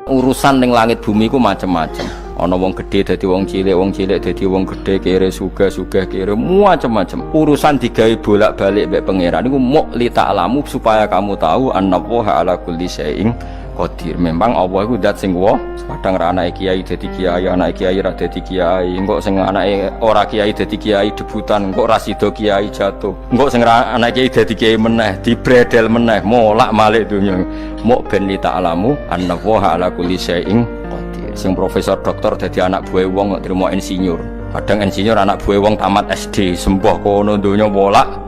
Urusan ning langit bumi ku macam-macam. Ana wong gedhe dadi wong cilik dadi wong gedhe, kere sugih kere macam-macam. Urusan digawe bolak-balik mbek pangeran niku muk li ta'lamu supaya kamu tahu annallaha ala kulli syai'in qadir. Memang Allah iku zat sing wa, kadang ra anake kiai dadi kiai, anake kiai ra dadi kiai, engko sing anake ora kiai dadi kiai debutan, engko ra sida kiai jatuh. Engko sing ra anake kiai dadi kiai meneh, dibredel meneh, molak-malik donya. Muk ben li ta'lamu annallaha ala kulli syai'in qadir. Sing profesor doktor dadi anak buah wong kok trimo insinyur. Kadang insinyur anak buah wong tamat SD, sembah kono donya bolak.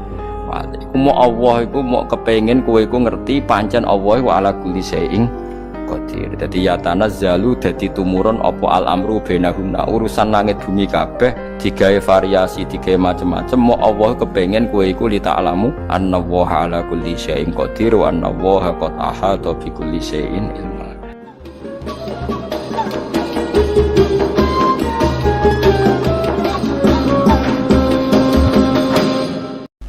Iku mau Allah iku mau kepengin kowe iku ngerti pancen Allah wa ala kulli syai'in qadir. Dadi ya tanazzalu dadi tumurun apa al amru bainahunna, urusan langit bumi kabeh digawe variasi, digawe macam-macam. Mau Allah kepengin kowe iku li ta'lamu annallaha ala kulli syai'in qadir wa annallaha qad ahata bi kulli syai'in ilma.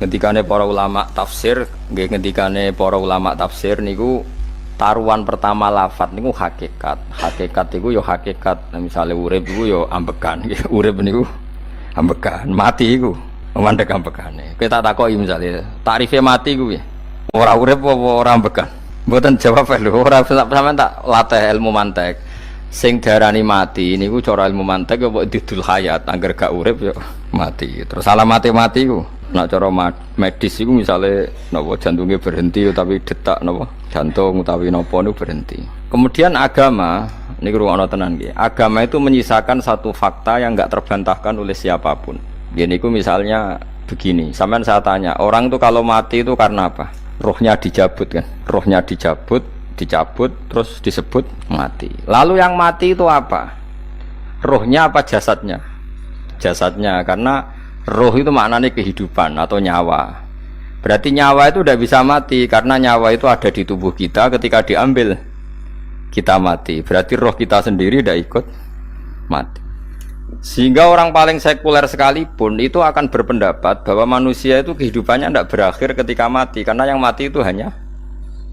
Ngendikane para ulama tafsir, nggih ngendikane para ulama tafsir niku taruhan pertama lafat niku hakikat. Hakikat niku ya hakikat. Nah, misale urip niku ya ambekan. Urip niku ambekan, mati iku mandek ambekane. Kowe tak takoki misale, tarife mati ku piye? Ora urip apa ora ambekan? Mboten jawab lho, ora sampean tak latih ilmu mantek. Sing darani mati niku cara ilmu mantek apa didul hayat, angger gak urip ya mati. Terus alamate mati ku nak cara medis itu misalnya napa jantungnya berhenti tapi detak napa jantung utawi napa niku berhenti. Kemudian agama niku ruwono tenan nggih. Agama itu menyisakan satu fakta yang enggak terbantahkan oleh siapapun. Nggih niku misalnya begini, sampean saya tanya, orang itu kalau mati itu karena apa? Rohnya dicabut kan? Rohnya dicabut terus disebut mati. Lalu yang mati itu apa? Rohnya apa jasadnya? Jasadnya, karena roh itu maknanya kehidupan atau nyawa. Berarti nyawa itu tidak bisa mati karena nyawa itu ada di tubuh kita, ketika diambil kita mati. Berarti roh kita sendiri tidak ikut mati. Sehingga orang paling sekuler sekalipun itu akan berpendapat bahwa manusia itu kehidupannya tidak berakhir ketika mati, karena yang mati itu hanya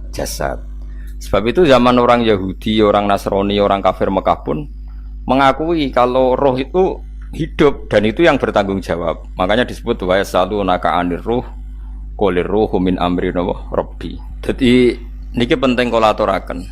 jasad. Sebab itu zaman orang Yahudi, orang Nasrani, orang kafir Mekah pun mengakui kalau roh itu hidup dan itu yang bertanggung jawab. Makanya disebut wa yasalunaka anir ruh qul ruhu min amri rabbi. Jadi niki penting kula aturaken.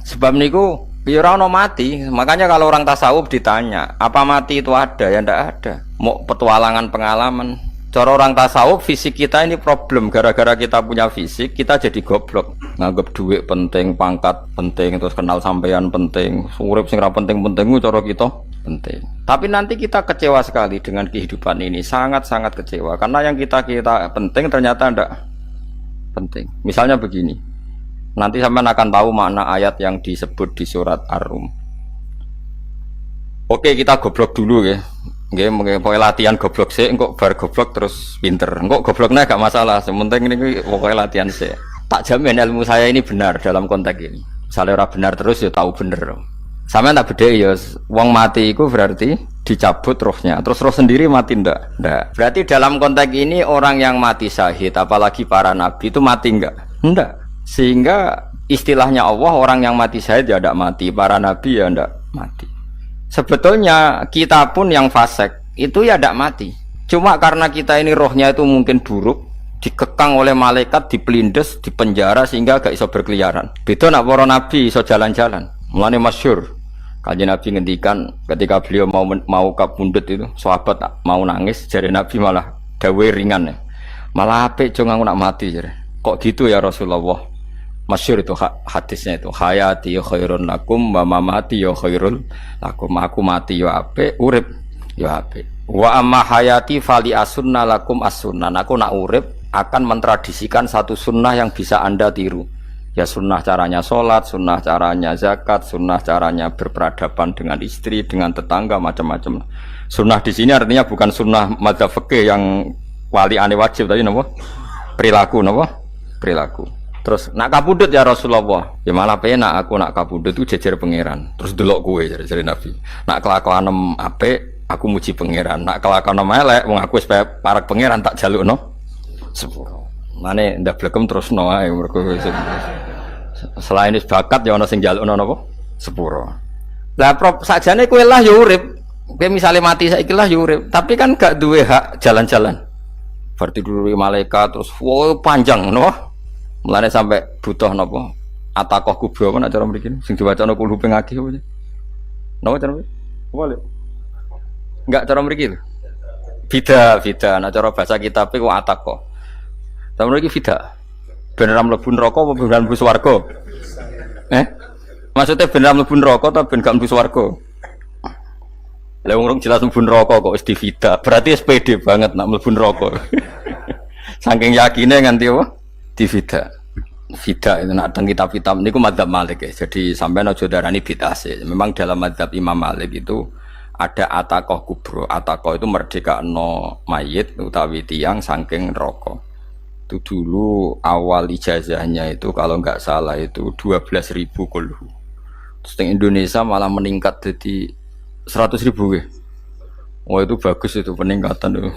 Sebab niku ya ora ono mati. Makanya kalau orang tasawuf ditanya, apa mati itu ada? Ya ndak ada. Mau petualangan pengalaman. Cara orang tasawuf fisik kita ini problem, gara-gara kita punya fisik kita jadi goblok. Nganggep duit penting, pangkat penting, terus kenal sampean penting, urip sing ra penting-penting cara kita penting. Tapi nanti kita kecewa sekali dengan kehidupan ini, sangat-sangat kecewa karena yang kita penting ternyata ndak penting. Misalnya begini, nanti sampean akan tahu makna ayat yang disebut di surat Ar-Rum. Oke, kita goblok dulu ya. Nggih, pokoke latihan goblok sik, engko bar goblok terus pinter. Engko gobloknya gak masalah, sementing ini pokoke latihan sik. Tak jamin ilmu saya ini benar dalam konteks ini. Misalnya ora benar terus ya tahu bener. Sampeyan tak bedheki ya, wong mati iku berarti dicabut rohnya. Terus roh sendiri mati ndak? Ndak. Berarti dalam konteks ini orang yang mati syahid, apalagi para nabi itu mati enggak? Ndak. Sehingga istilahnya Allah, orang yang mati syahid ya ndak mati, para nabi ya ndak mati. Sebetulnya kita pun yang fasik itu ya tidak mati. Cuma karena kita ini rohnya itu mungkin buruk, dikekang oleh malaikat, dipelindes, dipenjara sehingga gak iso berkeliaran. Beda nak para nabi iso jalan-jalan. Mulane masyhur Kanjeng Nabi ngendikan ketika beliau mau kabundut itu, sahabat mau nangis, jare Nabi malah dawe ringan ya. Malah apik jong aku nak mati jare. Kok gitu ya Rasulullah? Masyhur itu hadisnya itu, hayati ya khairun lakum wa mamati ya khairul lakum. Aku mati ya apik, urip ya apik. Wa amma hayati fali asunna lakum as-sunnah. Aku nak urip akan mentradisikan satu sunnah yang bisa Anda tiru. Ya sunnah caranya sholat, sunnah caranya zakat, sunnah caranya berperadaban dengan istri, dengan tetangga, macam-macam. Sunnah di sini artinya bukan sunnah madzhab fikih yang wali ane wajib tadi, napa? Perilaku, napa? Perilaku. Terus nak kabudut ya Rasulullah, ya malah penak aku nak kabudut itu jejer pangeran. Terus delok kowe jare Nabi. Nak kelakuanem apik, aku muji pangeran. Nak kelakuanem elek, wong aku wis parek pangeran tak jalukno sepuro. Mane ndak blekem terusno ae mergo Selain wis bakat ya ana sing njalukno napa? Sepuro. Lah prop sakjane kowe lah ya urip. Kowe misale mati saiki lah ya urip, tapi kan gak duwe hak jalan-jalan. Berarti dulu malaikat terus panjang ngono. Mulane sampai butuh napa? Atakoh kubro apa nek cara mriki sing diwacana kulhu ping akeh apa. Napa cara mriki? Boleh. Enggak cara mriki lho. Bida, nek cara bahasa kitab iku atakoh. Cara mriki bida. Bener mlebu neraka apa bener mlebu swarga? Maksudnya bener mlebu neraka atau ben gak mlebu swarga? Lah wong jelas mlebu neraka kok wis divida. Berarti SPD banget nak mlebu neraka. Saking yakine nganti apa? Divida. Vida itu nak teng kitab-kitab niku madzhab Malik ya. Jadi sampean aja darani bid'ah sih. Memang dalam madzhab Imam Malik itu ada atakoh kubro. Atakoh itu merdekakno mayit utawi tiyang saking neraka. Itu dulu awal ijazahnya itu kalau nggak salah itu 12.000 kulhu. Terus di Indonesia malah meningkat jadi 100.000 ya. Oh itu bagus itu peningkatan itu.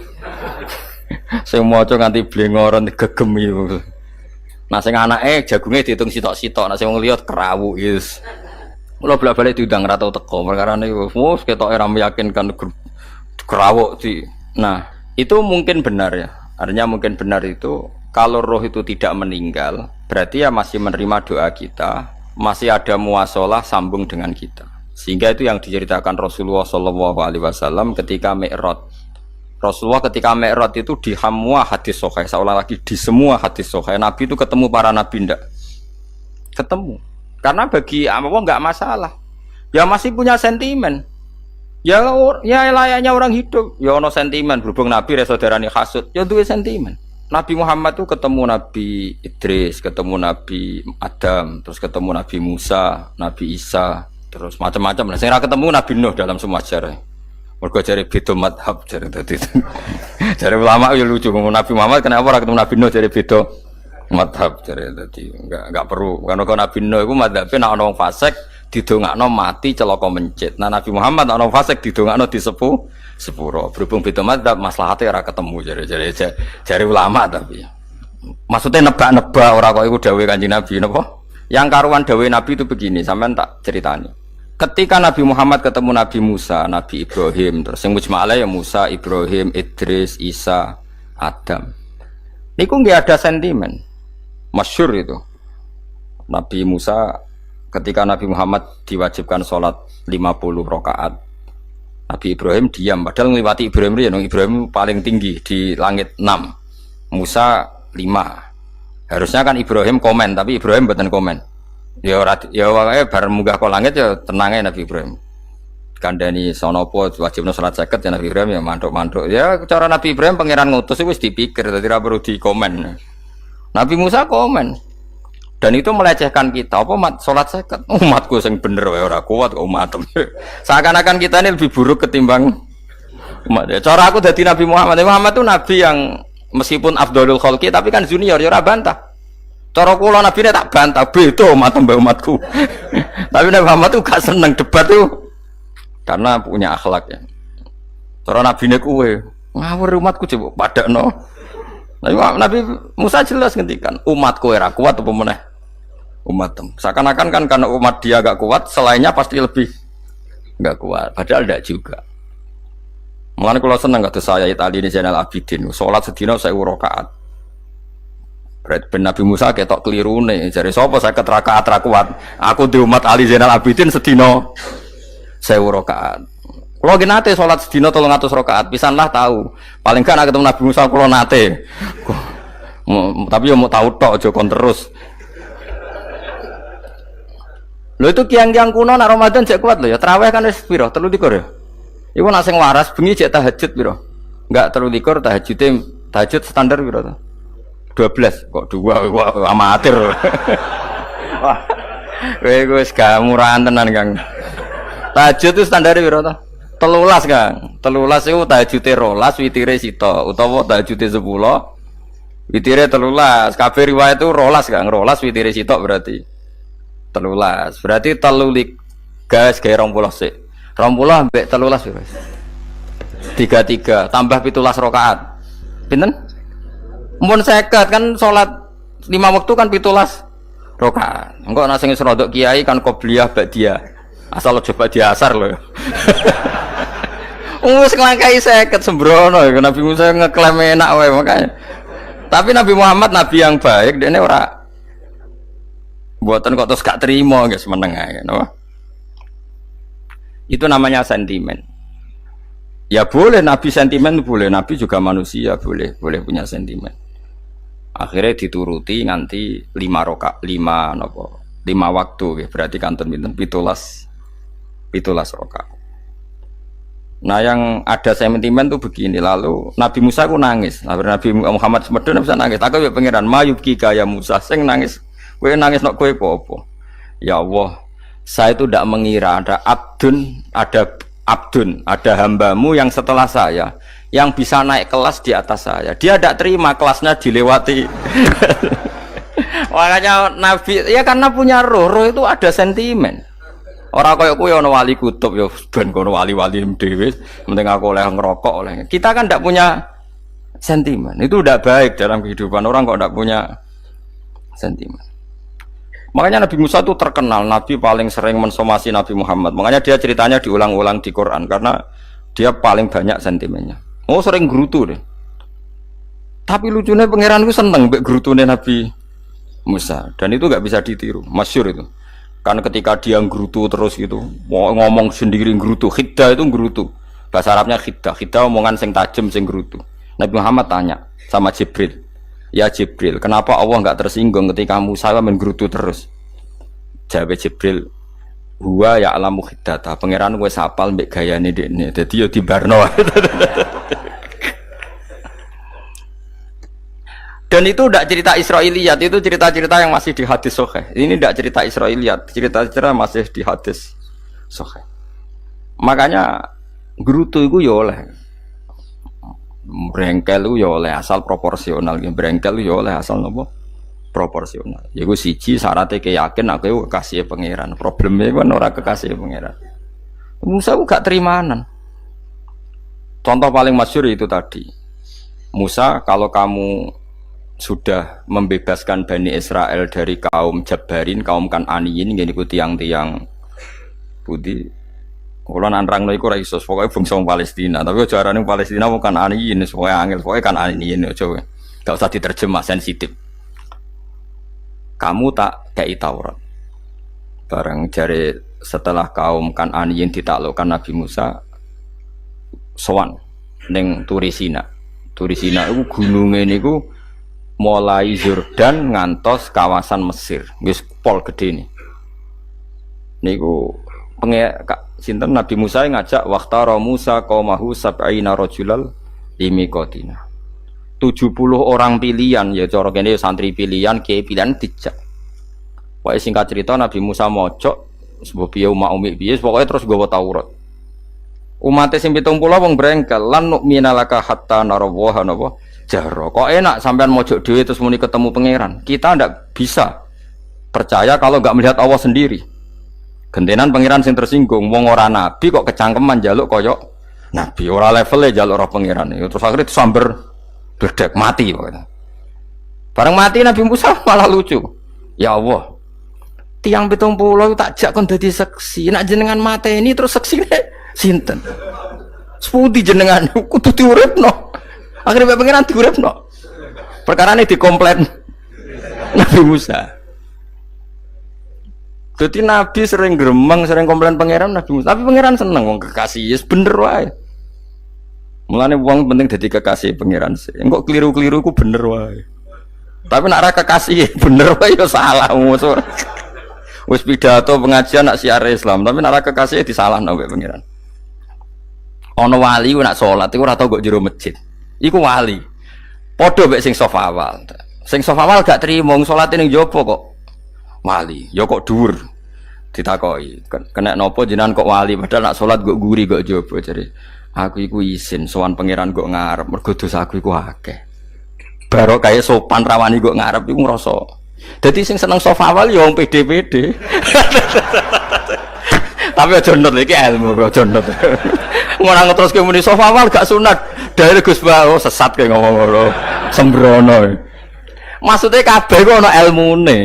Saya mau coba nganti blengoran gegem itu. Nah sing anake jagunge diitung sitok-sitok, nah sing wong liya kerawu yes. Mula bolak-balik diundang ra tau teko perkara niku. Wes ketoke ra meyakinkan kerawuk di. Nah, itu mungkin benar ya. Artinya mungkin benar itu kalau roh itu tidak meninggal, berarti ya masih menerima doa kita, masih ada muasalah sambung dengan kita. Sehingga itu yang diceritakan Rasulullah SAW ketika Mi'raj. Rasulullah ketika Mi'raj itu di semua hadis sahih, seolah lagi di semua hadis sahih Nabi itu ketemu para nabi ndak? Ketemu. Karena bagi Allah nggak masalah. Ya masih punya sentimen. Ya layaknya orang hidup. Ya ono sentimen berhubung Nabi saudarane hasud, ya duwe sentimen. Nabi Muhammad itu ketemu Nabi Idris, ketemu Nabi Adam, terus ketemu Nabi Musa, Nabi Isa, terus macam-macam. Nah, saya ketemu Nabi Nuh dalam semua sejarah. Mergo jare beda madhab jare dadi. Jare ulama ya lucu ngomong Nabi Muhammad kenapa ora ketemu Nabi Nuh jare beda madhab jare dadi enggak perlu. Karena Nabi Nuh iku madhabe nek ana wong fasik didongakno mati celaka mencit. Nah Nabi Muhammad ana wong fasik didongakno sepuro. Berhubung beda madhab maslahate ora ketemu jare ulama tapi. Maksudnya nebak-nebak ora kok iku dawuhe Kanjeng Nabi napa? Yang karuan dawuhe Nabi itu begini, sampean tak ceritani. Ketika Nabi Muhammad ketemu Nabi Musa, Nabi Ibrahim, terus yang mujma'ala ya Musa, Ibrahim, Idris, Isa, Adam. Niku nggak ada sentimen, masyhur itu. Nabi Musa ketika Nabi Muhammad diwajibkan sholat 50 rakaat, Nabi Ibrahim diam, padahal ngliwati Ibrahim ya, Ibrahim paling tinggi di langit 6, Musa 5. Harusnya kan Ibrahim komen, tapi Ibrahim bukan komen. Ya wae bar munggah ke langit ya tenange Nabi Ibrahim. Kandhani sonopo wajibno salat 50 ya Nabi Ibrahim ya mantuk-mantuk. Ya cara Nabi Ibrahim pangeran ngutus wis dipikir dadi ora perlu dikomen. Nabi Musa komen. Dan itu melecehkan kita. Apa salat 50? Umatku sing bener wae ora kuat kok umatem. Seakan-akan kita ini lebih buruk ketimbang umat. Cara aku dadi Nabi Muhammad. Muhammad itu nabi yang meskipun afdhalul khalqi tapi kan junior ya ora bantah. Cara kula Nabi ini tak bantah, beda umat mbak umatku. Tapi Nabi Muhammad tuh gak seneng debat tuh, karena punya akhlak ya. Cara Nabi ini kue ngawur umatku coba pada no. Nabi Musa jelas ngendikan umatku era kuat apa meneh umat. Seakan-akan kan karena umat dia gak kuat, selainnya pasti lebih gak kuat. Padahal tidak juga. Mulane kula seneng kata saya Itali ini Zainal Abidin, sholat sedina 1000 rakaat. Berarti ben Nabi Musa ketok keliru nih. Jadi sapa 50 rakaat ra kuat. Aku di umat Ali Zainal Abidin sedina 1000 rakaat. Kalau nggih nate salat sedina 300 rakaat, pisanlah tahu. Paling kan ketemu Nabi Musa kula nate. Tapi yo mau tahu tok aja kon terus. Lho itu kiang-kiang kuno nak Ramadan cek kuat lho ya. Tarawih kan wis piro? 3 ya. Iku nak sing waras bengi cek tahajud piro? Enggak 3 tahajud standar piro to? 12 kok 2 amatir. Wah. Kowe wis gak murahan tenan, Kang. Tahajud itu standar piro to? 13, Kang. 13 iku tahajude 12, witire sita utawa tahajude 10, witire 13. Kabeh riwayat itu 12, Kang. 12 witire sita berarti 13. Berarti 3 gas gawe 20 sik. 20 ambek 13 wis. 33 tambah 17 rakaat. Pinten? Mun 50 kan salat 5 waktu kan 17 Rokaat. Engko ana sing rodok kiai kan qobliyah ba'diyah. Asal coba diasar lho. Wis nglangkai 50 sembrono ya Nabi Musa ngeklaim enak wae makanya. Tapi Nabi Muhammad nabi yang baik dene ora mboten kok terus gak terima guys meneng ae no? Itu namanya sentimen. Ya boleh nabi sentimen boleh, nabi juga manusia boleh punya sentimen. Akhirnya dituruti nganti 5 waktu ya, berarti kanton pinten 17 rakaat. Nah yang ada sentimen tuh begini, lalu Nabi Musa aku nangis, Nabi Muhammad semedon bisa nangis. Aku ya pangeran mayubki kaya Musa, sing nangis, kowe nangis nok kowe apa? Ya Allah, saya itu tidak mengira ada hambamu yang setelah saya yang bisa naik kelas di atas saya. Dia tidak terima kelasnya dilewati. Makanya Nabi ya karena punya roh itu ada sentimen. Orang kaya kowe ana wali kutub ya ben kono wali-wali dhewe, penting aku oleh ngerokok oleh. Kita kan tidak punya sentimen. Itu tidak baik dalam kehidupan orang kok tidak punya sentimen. Makanya Nabi Musa itu terkenal nabi paling sering mensomasi Nabi Muhammad. Makanya dia ceritanya diulang-ulang di Quran karena dia paling banyak sentimennya. Oh sering gerutu deh. Tapi lucunya pangeran itu seneng mbek gerutune Nabi Musa dan itu nggak bisa ditiru, masyhur itu. Kan ketika dia nggerutu terus gitu, ngomong sendiri nggerutu, khiddah itu nggerutu. Bahasa Arabnya khiddah, khiddah omongan sing tajem sing nggerutu. Nabi Muhammad tanya sama Jibril, ya Jibril, kenapa Allah nggak tersinggung ketika Musa menggerutu terus? Jawab Jibril, huwa ya alamu khiddata, pangeran gue sapal mbek gayane dekne, dadi yo dibarno. Dan itu tidak cerita Israiliyat, itu cerita-cerita yang masih di hadis sahih. Ini tidak cerita Israiliyat, cerita-cerita masih di hadis sahih. Makanya gerutu itu ya oleh, brengkel itu ya oleh asal proporsional, brengkel itu ya oleh asal nopo proporsional. Ya gue siji syaratnya keyakin aku kekasih pangeran. Problemnya kan orang kekasih pangeran. Musa itu gak terimanan. Contoh paling masyhur itu tadi. Musa, kalau kamu sudah membebaskan Bani Israel dari kaum Jabarin, kaum Kan'aniyin, ini ku tiang-tiang putih. Kalau nanrang iku ora iso, pokoke bangsa Palestina. Tapi aja arane Palestina bukan Kan'aniyin, pokoke angel, pokoke Kan'aniyin aja. Enggak usah diterjemah sensitif. Kamu tak kei Taurat. Bareng jare setelah kaum Kan'aniyin ditaklukkan Nabi Musa sowan ning Turisina. Turisina iku gununge niku mulai Yordan ngantos kawasan Mesir, wis pol gede nih. Niku sinten Nabi Musa ngajak waqtara Musa qaumahu sab'ina rajulal limiqatina. 70 orang pilihan ya cara kene santri pilihan, kiai pilihan dijak. Wae singkat cerita Nabi Musa mojok sebab piye umat umi piye pokoke terus nggawa Taurat. Umat sing 70 wong brengkel lan nu'minalaka hatta narawaha napa jaro. Kok enak sampean mojok dhewe terus muni ketemu pangeran. Kita ndak bisa percaya kalau nggak melihat Allah sendiri. Gentenan pangeran sing tersinggung, wong ora nabi kok kecangkeman njaluk koyok nabi, ora levele njaluk roh pangeran. Terus akhirnya disamber bledek mati pokoknya. Bareng mati Nabi Musa malah lucu. Ya Allah, tiang 70 tak jak kon dadi seksi. Nek jenengan mateni terus seksine sinten? Sepundi jenengan kudu diuripno. Akhirnya pengiran diuripno. Perkara ini dikomplain Nabi Musa. Jadi Nabi sering gremeng, sering komplain pangeran Nabi Musa. Tapi pangeran seneng wong kekasih, yes bener wae. Mulane wong penting dadi kekasih pangeran sih. Engko keliru-keliru ku bener wae. Tapi nek ora kekasih bener wae ya salah musuh. Wis pidato pengajian nak siar Islam, tapi nek ora kekasih disalahno mbek pangeran. Ana wali ku nak salat iku ora tau kok jero masjid. Iku wali. Padha mek sing saf awal. Sing saf awal gak trimo salate ning jaba kok wali. Ya kok dhuwur. Ditakoki, kena napa jenengan kok wali padahal nak salat kok guri kok jaba jare. Aku iku isin sowan pangeran kok ngarep mergo dosaku iku akeh. Barok kaya sopan rawani kok ngarep iku ngrasa. Dadi sing seneng saf awal ya wong pede-pede. Tapi aja nut iki ilmu aja nut. Ora ngeteruske muni saf awal gak sunat. Dari Gus Bawo sesat kayak ngomong ngono. Sembrono. Maksudnya kabeh ku ana ilmune.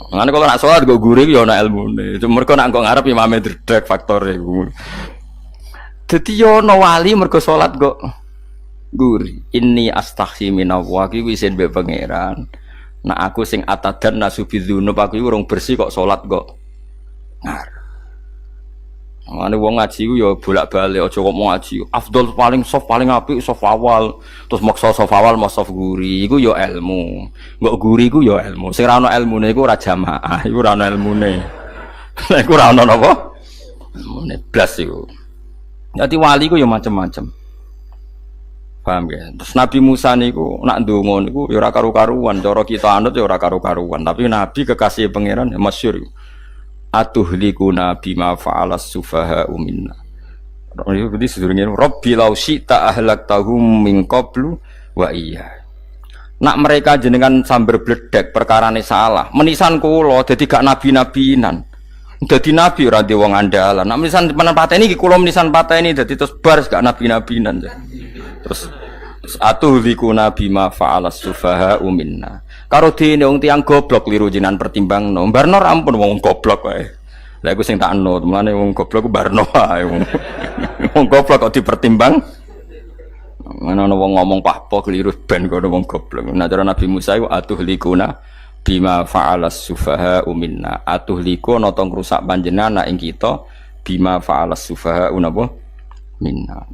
Ngene kalau nak sholat gue gurih ya ana ilmune. Cuma mergo nak nggo ngarep imame dredeg faktore iku. Dadi yo ana wali mergo sholat kok gurih. Inni astaghfi minallah iki wis mbek pangeran. Nak aku sing atadan nasubidzunub aku urung bersih kok sholat kok ngarep. Mane wong ngaji ku ya bolak-balik aja kok mau ngaji. Afdol paling soft paling apik soft awal. Terus maksa soft awal mau soft guri iku ya ilmu. Mbok guri ku ya ilmu. Sing ora ana ilmune iku ora jamaah, iku ora ana ilmune. Lah iku ora ana napa? Ilmune blas iku. Dadi wali ku ya macam-macam. Paham ya? Terus Nabi Musa niku nak ndonga niku ya ora karu-karuan, cara kita anut ya ora karu-karuan, tapi Nabi kekasih pangeran ya masyhur. Atuhlikuna bima fa'alas sufaha minna. Itu berarti sedurunge Rabbi law syi'ta ahlaktahum min qablu wa iya. Nak mereka jenengan sambar bledek perkarane salah. Menisan kula dadi gak nabi-nabinan. Dadi nabi ora di wong andalan. Nak menisan pateni iki kula menisan pateni dadi terus bar gak nabi-nabinan. Terus atuhlikuna bima fa'alas sufaha minna. Karo dene wong tiyang goblok kliru jenengan pertimbangno. Barno ampun wong goblok wae. Lah iku sing tak anut, mulane wong goblok ku barno wae. Wong goblok kok dipertimbang. Ana wong ngomong pahpo kliru ben kok wong goblok. Nah cara Nabi Musa iku atuhlikuna bima fa'alas sufaha minna. Atuhliku ana tong rusak panjenengan ing kita bima fa'alas sufaha napa minna.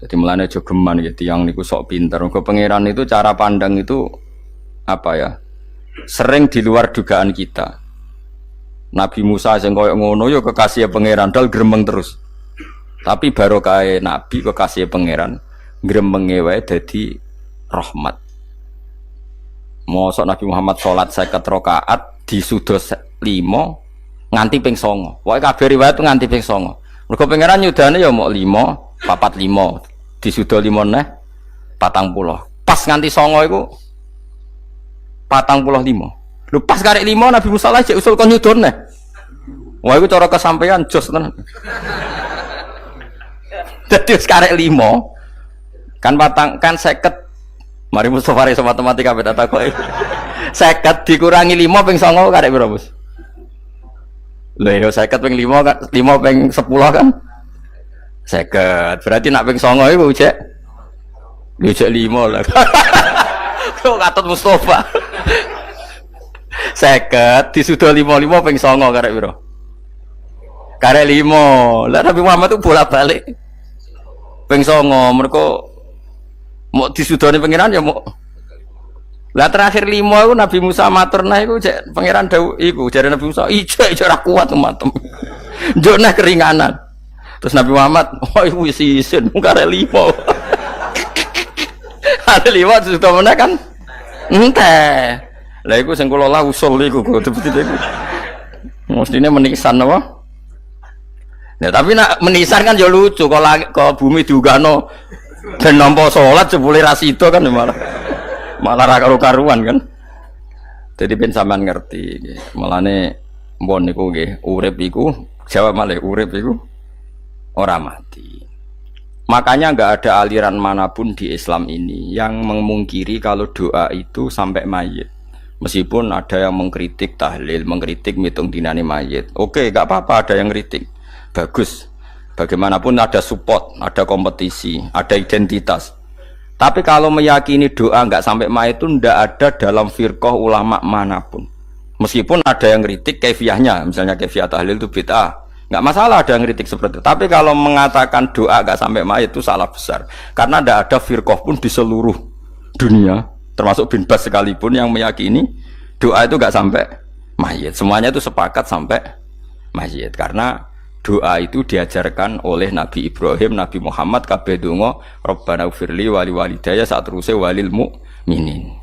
Jadi mulane aja geman ya tiyang niku sok pinter. Mergo pangeran itu cara pandang itu apa ya? Sering di luar dugaan kita. Nabi Musa sing koyo ngono ya kekasih pangeran dal gremeng terus. Tapi barokah nabi kekasih pangeran gremenge wae dadi rahmat. Mosok Nabi Muhammad salat 50 rakaat disudos 5 nganti ping 9. Pokoke kabeh riwayat nganti ping 9. Mergo pangeran nyudane ya mok 5, 4 5. Disudo 5 neh 40. Pas nganti 9 iku 45. Lho pas karek 5 Nabi Musa lagi usul kon nyudon neh. Wah iku cara kesampaian jos tenan. Dadi wis karek 5 kan kan 50. Mari Mustofa iso matematika beda takoki. 50 dikurangi 5 ping 9 karek piro, Bos? Lho yo 50 ping 5 kan 5 ping 10 kan 50. Berarti nak ping 9 iku cek. Yo cek 5 lah. Kok katut Mustofa. 50 disudo 55 ping 9 karek piro? Karek 5. Lah Nabi Muhammad itu bolak-balik. Ping 9 mergo mau disudone pangeran ya mau. Lah terakhir 5 iku Nabi Musa matur nah iku cek pangeran dawuh iku jare Nabi Musa ijo ora kuat matem. Njuk nah keringanan. Terus Nabi Muhammad, oh iku wis isin karek 5. Ada 5 disudo meneh kan? Enteh. Lah iku sing kula lah usul iku betul-betul iku. Mestine menisan apa? Ya tapi nak menisan kan ya lucu kalau bumi diugano dan nampa salat jebule ra sida kan malah ra karo-karuan kan. Jadi ben sampean ngerti. Mulane mbon niku nggih urip iku jawab malih urip iku ora mati. Makanya enggak ada aliran manapun di Islam ini yang memungkiri kalau doa itu sampai mayit. Meskipun ada yang mengkritik tahlil, mengkritik mitung dinane mayit. Oke, enggak apa-apa ada yang kritik. Bagus. Bagaimanapun ada support, ada kompetisi, ada identitas. Tapi kalau meyakini doa enggak sampai mayit itu enggak ada dalam firqah ulama manapun. Meskipun ada yang kritik kaifiahnya, misalnya kaifiah tahlil itu bid'ah. Enggak masalah ada yang kritik seperti itu. Tapi kalau mengatakan doa enggak sampai mayit itu salah besar. Karena enggak ada firqah pun di seluruh dunia, termasuk bin Bas sekalipun yang meyakini doa itu enggak sampai mayit. Semuanya itu sepakat sampai mayit. Karena doa itu diajarkan oleh Nabi Ibrahim, Nabi Muhammad, kabeh donga Rabbana ufirli wali walidayya saat terusé walil mu'minin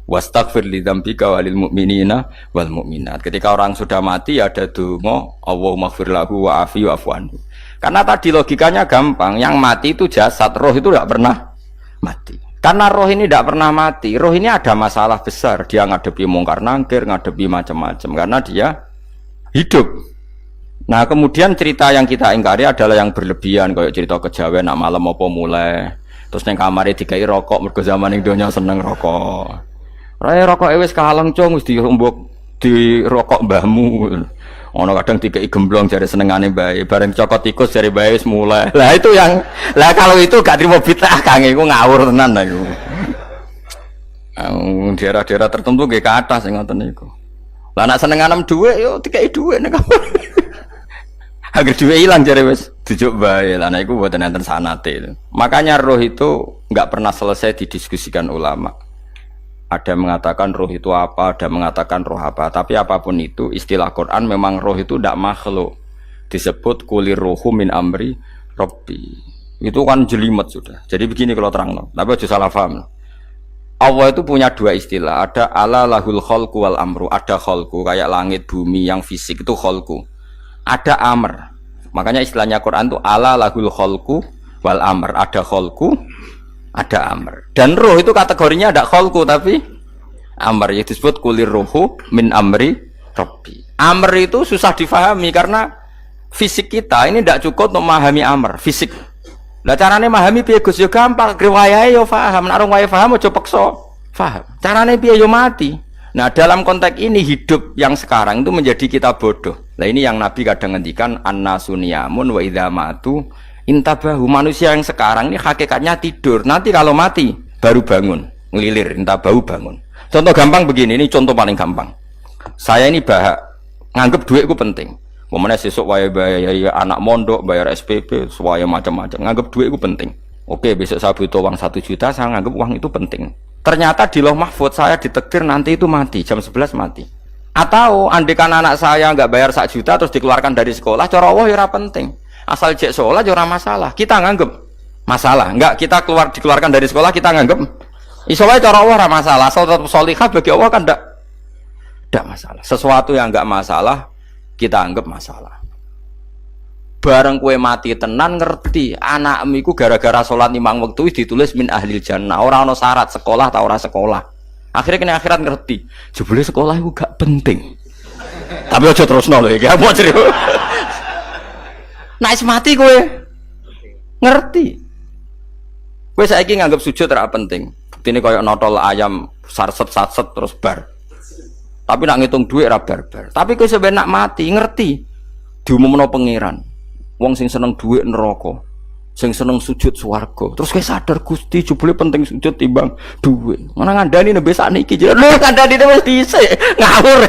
wastaghfir li dzambika walil mu'minina wal mu'minat. Ketika orang sudah mati ada donga Allahumma ighfir lahu wa afi wa'fu anhu. Karena tadi logikanya gampang, yang mati itu jasad, roh itu tidak pernah mati. Karena roh ini tidak pernah mati, roh ini ada masalah besar, dia ngadepi mungkar nangkir, ngadepi macam-macam karena dia hidup. Nah kemudian cerita yang kita ingkari adalah yang berlebihan, kayak cerita kejawen nak malam apa mulai terus neng kamare dikai rokok mergo zaman ning donya seneng rokok. Raya rokok wis kaleng cung wis diombok di rokok mbahmu. Ono kadang dikei gemblong jare senengane bae, bareng cokot tikus jare bae wis mulai. Lah itu yang kalau itu gak trimo bid'ah Kang iku ngawur tenan lha iku. Daerah-daerah tertentu nggih ke atas sing ngoten niku. Lah nek senengane dhuwit yo dikei dhuwit nek agar dhuwit ilang jare wis dijuk bae. Lah nek iku mboten enten sanate. Makanya roh itu enggak pernah selesai didiskusikan ulama. Ada yang mengatakan roh itu apa, ada yang mengatakan roh apa. Tapi apapun itu, istilah Quran memang roh itu tidak makhluk. Disebut kulir rohu min amri robbi. Itu kan jelimet sudah. Jadi begini kalau terang, tapi aja salah paham. Allah itu punya dua istilah. Ada ala lahul kholku wal amru. Ada kholku kayak langit bumi yang fisik itu kholku. Ada amr. Makanya istilahnya Quran itu ala lahul kholku wal amr. Ada kholku, ada amr. Dan roh itu kategorinya ada kholku tapi amr, yang disebut kulir rohu min amri robbi. Amr itu susah difahami karena fisik kita ini tidak cukup untuk memahami amr fisik. Lah carane memahami piye Gus? Ya gampang, riwayahe yo paham. Nek ora paham aja paksa paham. Carane piye yo mati. Nah, dalam konteks ini hidup yang sekarang itu menjadi kita bodoh. Nah, ini yang Nabi kadang ngendikan annasuniyamun wa idza matu intabahu. Manusia yang sekarang ini hakikatnya tidur. Nanti kalau mati baru bangun, ngelilir, intabahu bangun. Contoh gampang begini, ini contoh paling gampang. Saya ini nganggep duit itu penting. Momennya sesuk wae bayar anak mondok, bayar SPP, semuanya macam-macam. Nganggep duit itu penting. Oke, besok saya butuh uang 1 juta, saya nganggep uang itu penting. Ternyata di Lauh Mahfudz saya ditakdir nanti itu mati, jam 11 mati. Atau andekan anak saya nggak bayar 1 juta terus dikeluarkan dari sekolah, cara Allah ya penting. Asal cek sekolah ya masalah. Kita nganggep masalah. Enggak, kita dikeluarkan dari sekolah kita nganggep iso wae cara Allah ora masalah. Asal tetap sholihah bagi Allah kan ndak masalah. Sesuatu yang enggak masalah kita anggap masalah. Bareng kue mati tenan ngerti anakmu iku gara-gara sholat 5 waktu ditulis min ahlil jannah. Ora ana syarat sekolah ta ora sekolah. Akhirnya kena akhirat ngerti. Jebule sekolah iku gak penting. Tapi aja terusno lho iki. Apa cerita? Nek mati kowe ngerti. Kowe saiki nganggep sujud ora penting. Buktine koyo notol ayam sarset-sarset terus bar. Tapi nak ngitung duit ora bar-bar. Tapi kowe sampe nak mati ngerti diumumno pangeran. Wong sing seneng duit neraka, sing seneng sujud swarga. Terus kowe sadar Gusti jebule penting sujud timbang duit. Mana ngandani nembe sakniki lho ngandani wis dhisik ngawur.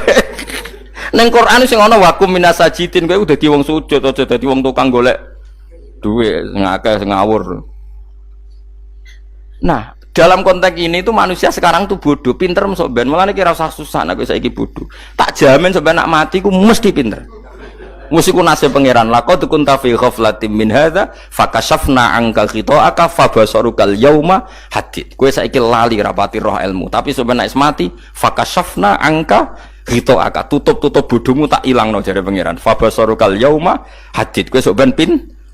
Neng Quran sing ana wakum minasajidin kowe udah dadi wong sujud aja dadi wong tukang golek duit ngakeh ngawur. Nah, dalam konteks ini tuh manusia sekarang tuh bodoh, pinter sok ben. Mulane kira usah susah nek saiki bodoh. Tak jamin sampai nak mati ku mesti pinter. Musiku nasib pangeran laqad kunta fi ghaflatin min hadza fakashafna anka khita'aka fabasarukal yauma hadid. Kowe saiki lali rapati roh ilmu, tapi sampai nek mati fakashafna anka khita'aka, tutup bodohmu tak ilangno jare pangeran. Fabasarukal yauma hadid. Kowe sok ben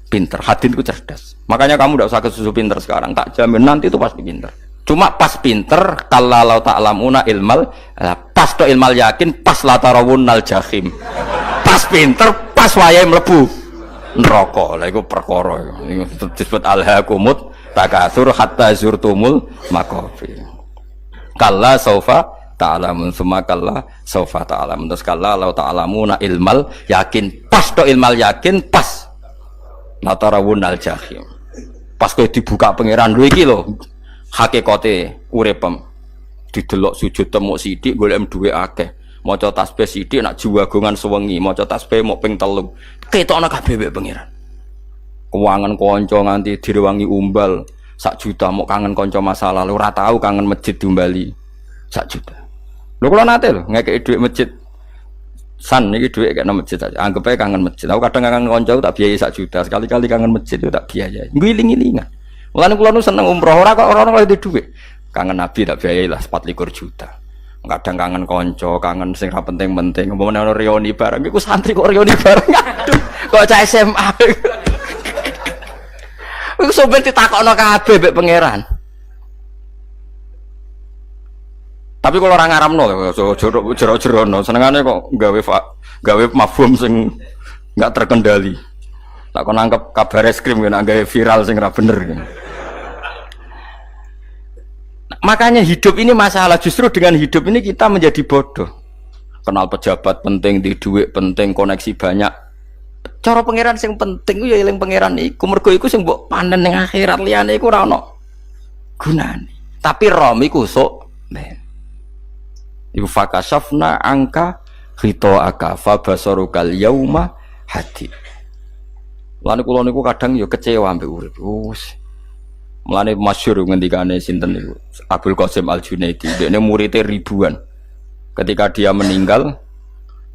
pinter, hadid ku cerdas. Makanya kamu tidak usah kesusu pinter sekarang, tak jamin nanti itu pasti pinter. Cuma pas pinter kalau ta'lamuna ilmal, pas to ilmal yakin, pas latarawunnal jahim. Pas pinter, pas wayahe mlebu neraka. Lha iku perkara iku disebut alhaqumut takatsur hatta zurtumul maqabir. Kalla saufa ta'lamun summa kalla saufa ta'lamun. Terus kalla law ta'lamuna ilmal yakin, pas to ilmal yakin, pas latarawunnal jahim. Pas kowe dibuka pangeran lho iki lho hakikate uripem. Didelok sujud temuk sithik golek duwe akeh. Maca tasbih sithik nak jiwagongan sewengi, maca tasbih mok ping 3. Ketokno kabeh mek pangeran. Keuangan kanca nganti direwangi umbal 1 juta mok kangen kanca masa lalu ora tahu kangen masjid diumbali 1 juta. Lho kula nate lho ngekeki dhuwit masjid. San iki dhuwit kena masjid aja. Anggap ae kangen masjid. Aku kadang kangen kanca tak biayai 1 juta. Sekali-kali kangen masjid itu tak biayai. Ngiling-ngilingan. Mulane kula nu seneng umroh ora kok ora oleh dhuwit. Kangen Nabi tak biayai lah 24 juta. Kadang kangen konco, kangen sing ra penting-penting. Umpamane ana reuni bareng iku santri kok reuni bareng. Aduh, kok cah SMA. Iku sampe ditakokno kabeh mek pangeran. Tapi kalau orang ngaramno jero-jerono senengane kok gawe mafhum sing enggak terkendali. Tak kon nangkep kabar eskrim kena gawe viral sing ra bener. Makanya hidup ini masalah, justru dengan hidup ini kita menjadi bodoh. kenal pejabat penting, di duit penting, koneksi banyak. Cara pangeran sing penting ku ya eling pangeran iku. Mergo iku sing mbok panen ning akhirat, liyane iku ora ono gunane. Tapi rom iku sok men. Iku fakasafna angka ghita'aka fa basarukal yauma hadid. Lan kula niku kadang ya kecewa mbek urip. Mulane masyhur ngendikane sinten niku Abdul Qasim Al-Junaidi, dekne muridé ribuan. Ketika dia meninggal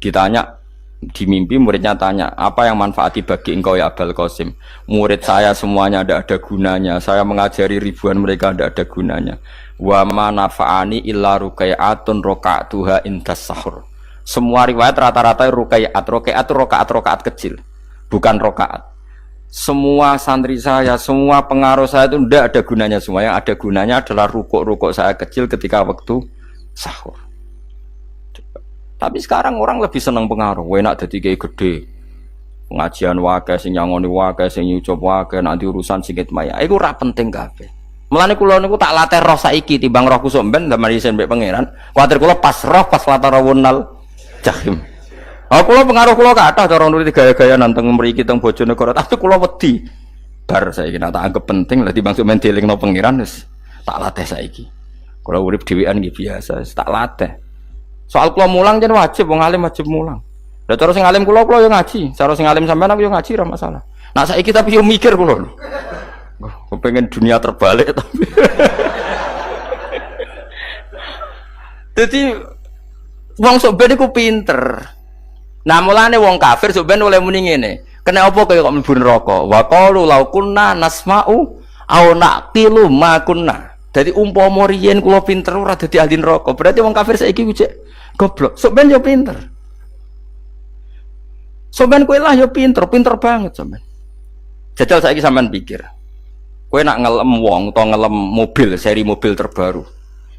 ditanya di mimpi, muridnya tanya, apa yang manfaati bagi engkau ya Abdul Qasim? Murid saya semuanya tidak ada gunanya, saya mengajari ribuan mereka tidak ada gunanya. Wa ma nafa'ani illa rukai'atun roka'atuha indas sahur. Semua riwayat rata-rata rukai'at rokaat kecil, bukan rokaat. Semua santri saya, semua pengaruh saya itu tidak ada gunanya semua. Yang ada gunanya adalah rukuk saya kecil ketika waktu sahur. Tapi sekarang orang lebih senang pengaruh. Enak dadi kiai gede. Pengajian wae sing nyangoni wae sing nyucup wae nanti urusan singit maya. Iku ora penting kabeh. Mulane kula niku tak latih roh saiki timbang roh kusuk ben zaman isen mbek pangeran. Kuwatir kula pas roh pas latarawunal jahim. Oh, kula pengaruh kula kathah cara nuruti gaya-gaya nanteng mriki teng Bojonegoro, tapi kula wedi. Bar saiki nek tak anggap penting lah timbang sampeyan dielingno pangeran wis tak latih saiki. Kula urip dhewean nggih biasa, tak latih. Soal kula mulang jen wajib wong alim wajib mulang. Lah cara sing alim kula yo ngaji, cara sing alim sampean aku yo ngaji ora masalah. Nah saiki tapi yo mikir kula. Kepengen dunia terbalik tapi. Jadi wong sok ben iku pinter. Nah mulane wong kafir sok ben oleh muni ngene. Kena apa kaya kok mlebu neraka? Wa qalu law kunna nasma'u aw naqilu ma kunna. Dadi umpama riyen kula pinter ora dadi ahli neraka. Berarti wong kafir saiki ku cek goblok. Sok ben yo pinter. Sok ben kowe lah yo pinter banget sok ben. Jajal saiki sampean pikir. Kowe nak ngelem wong utawa ngelem mobil, seri mobil terbaru.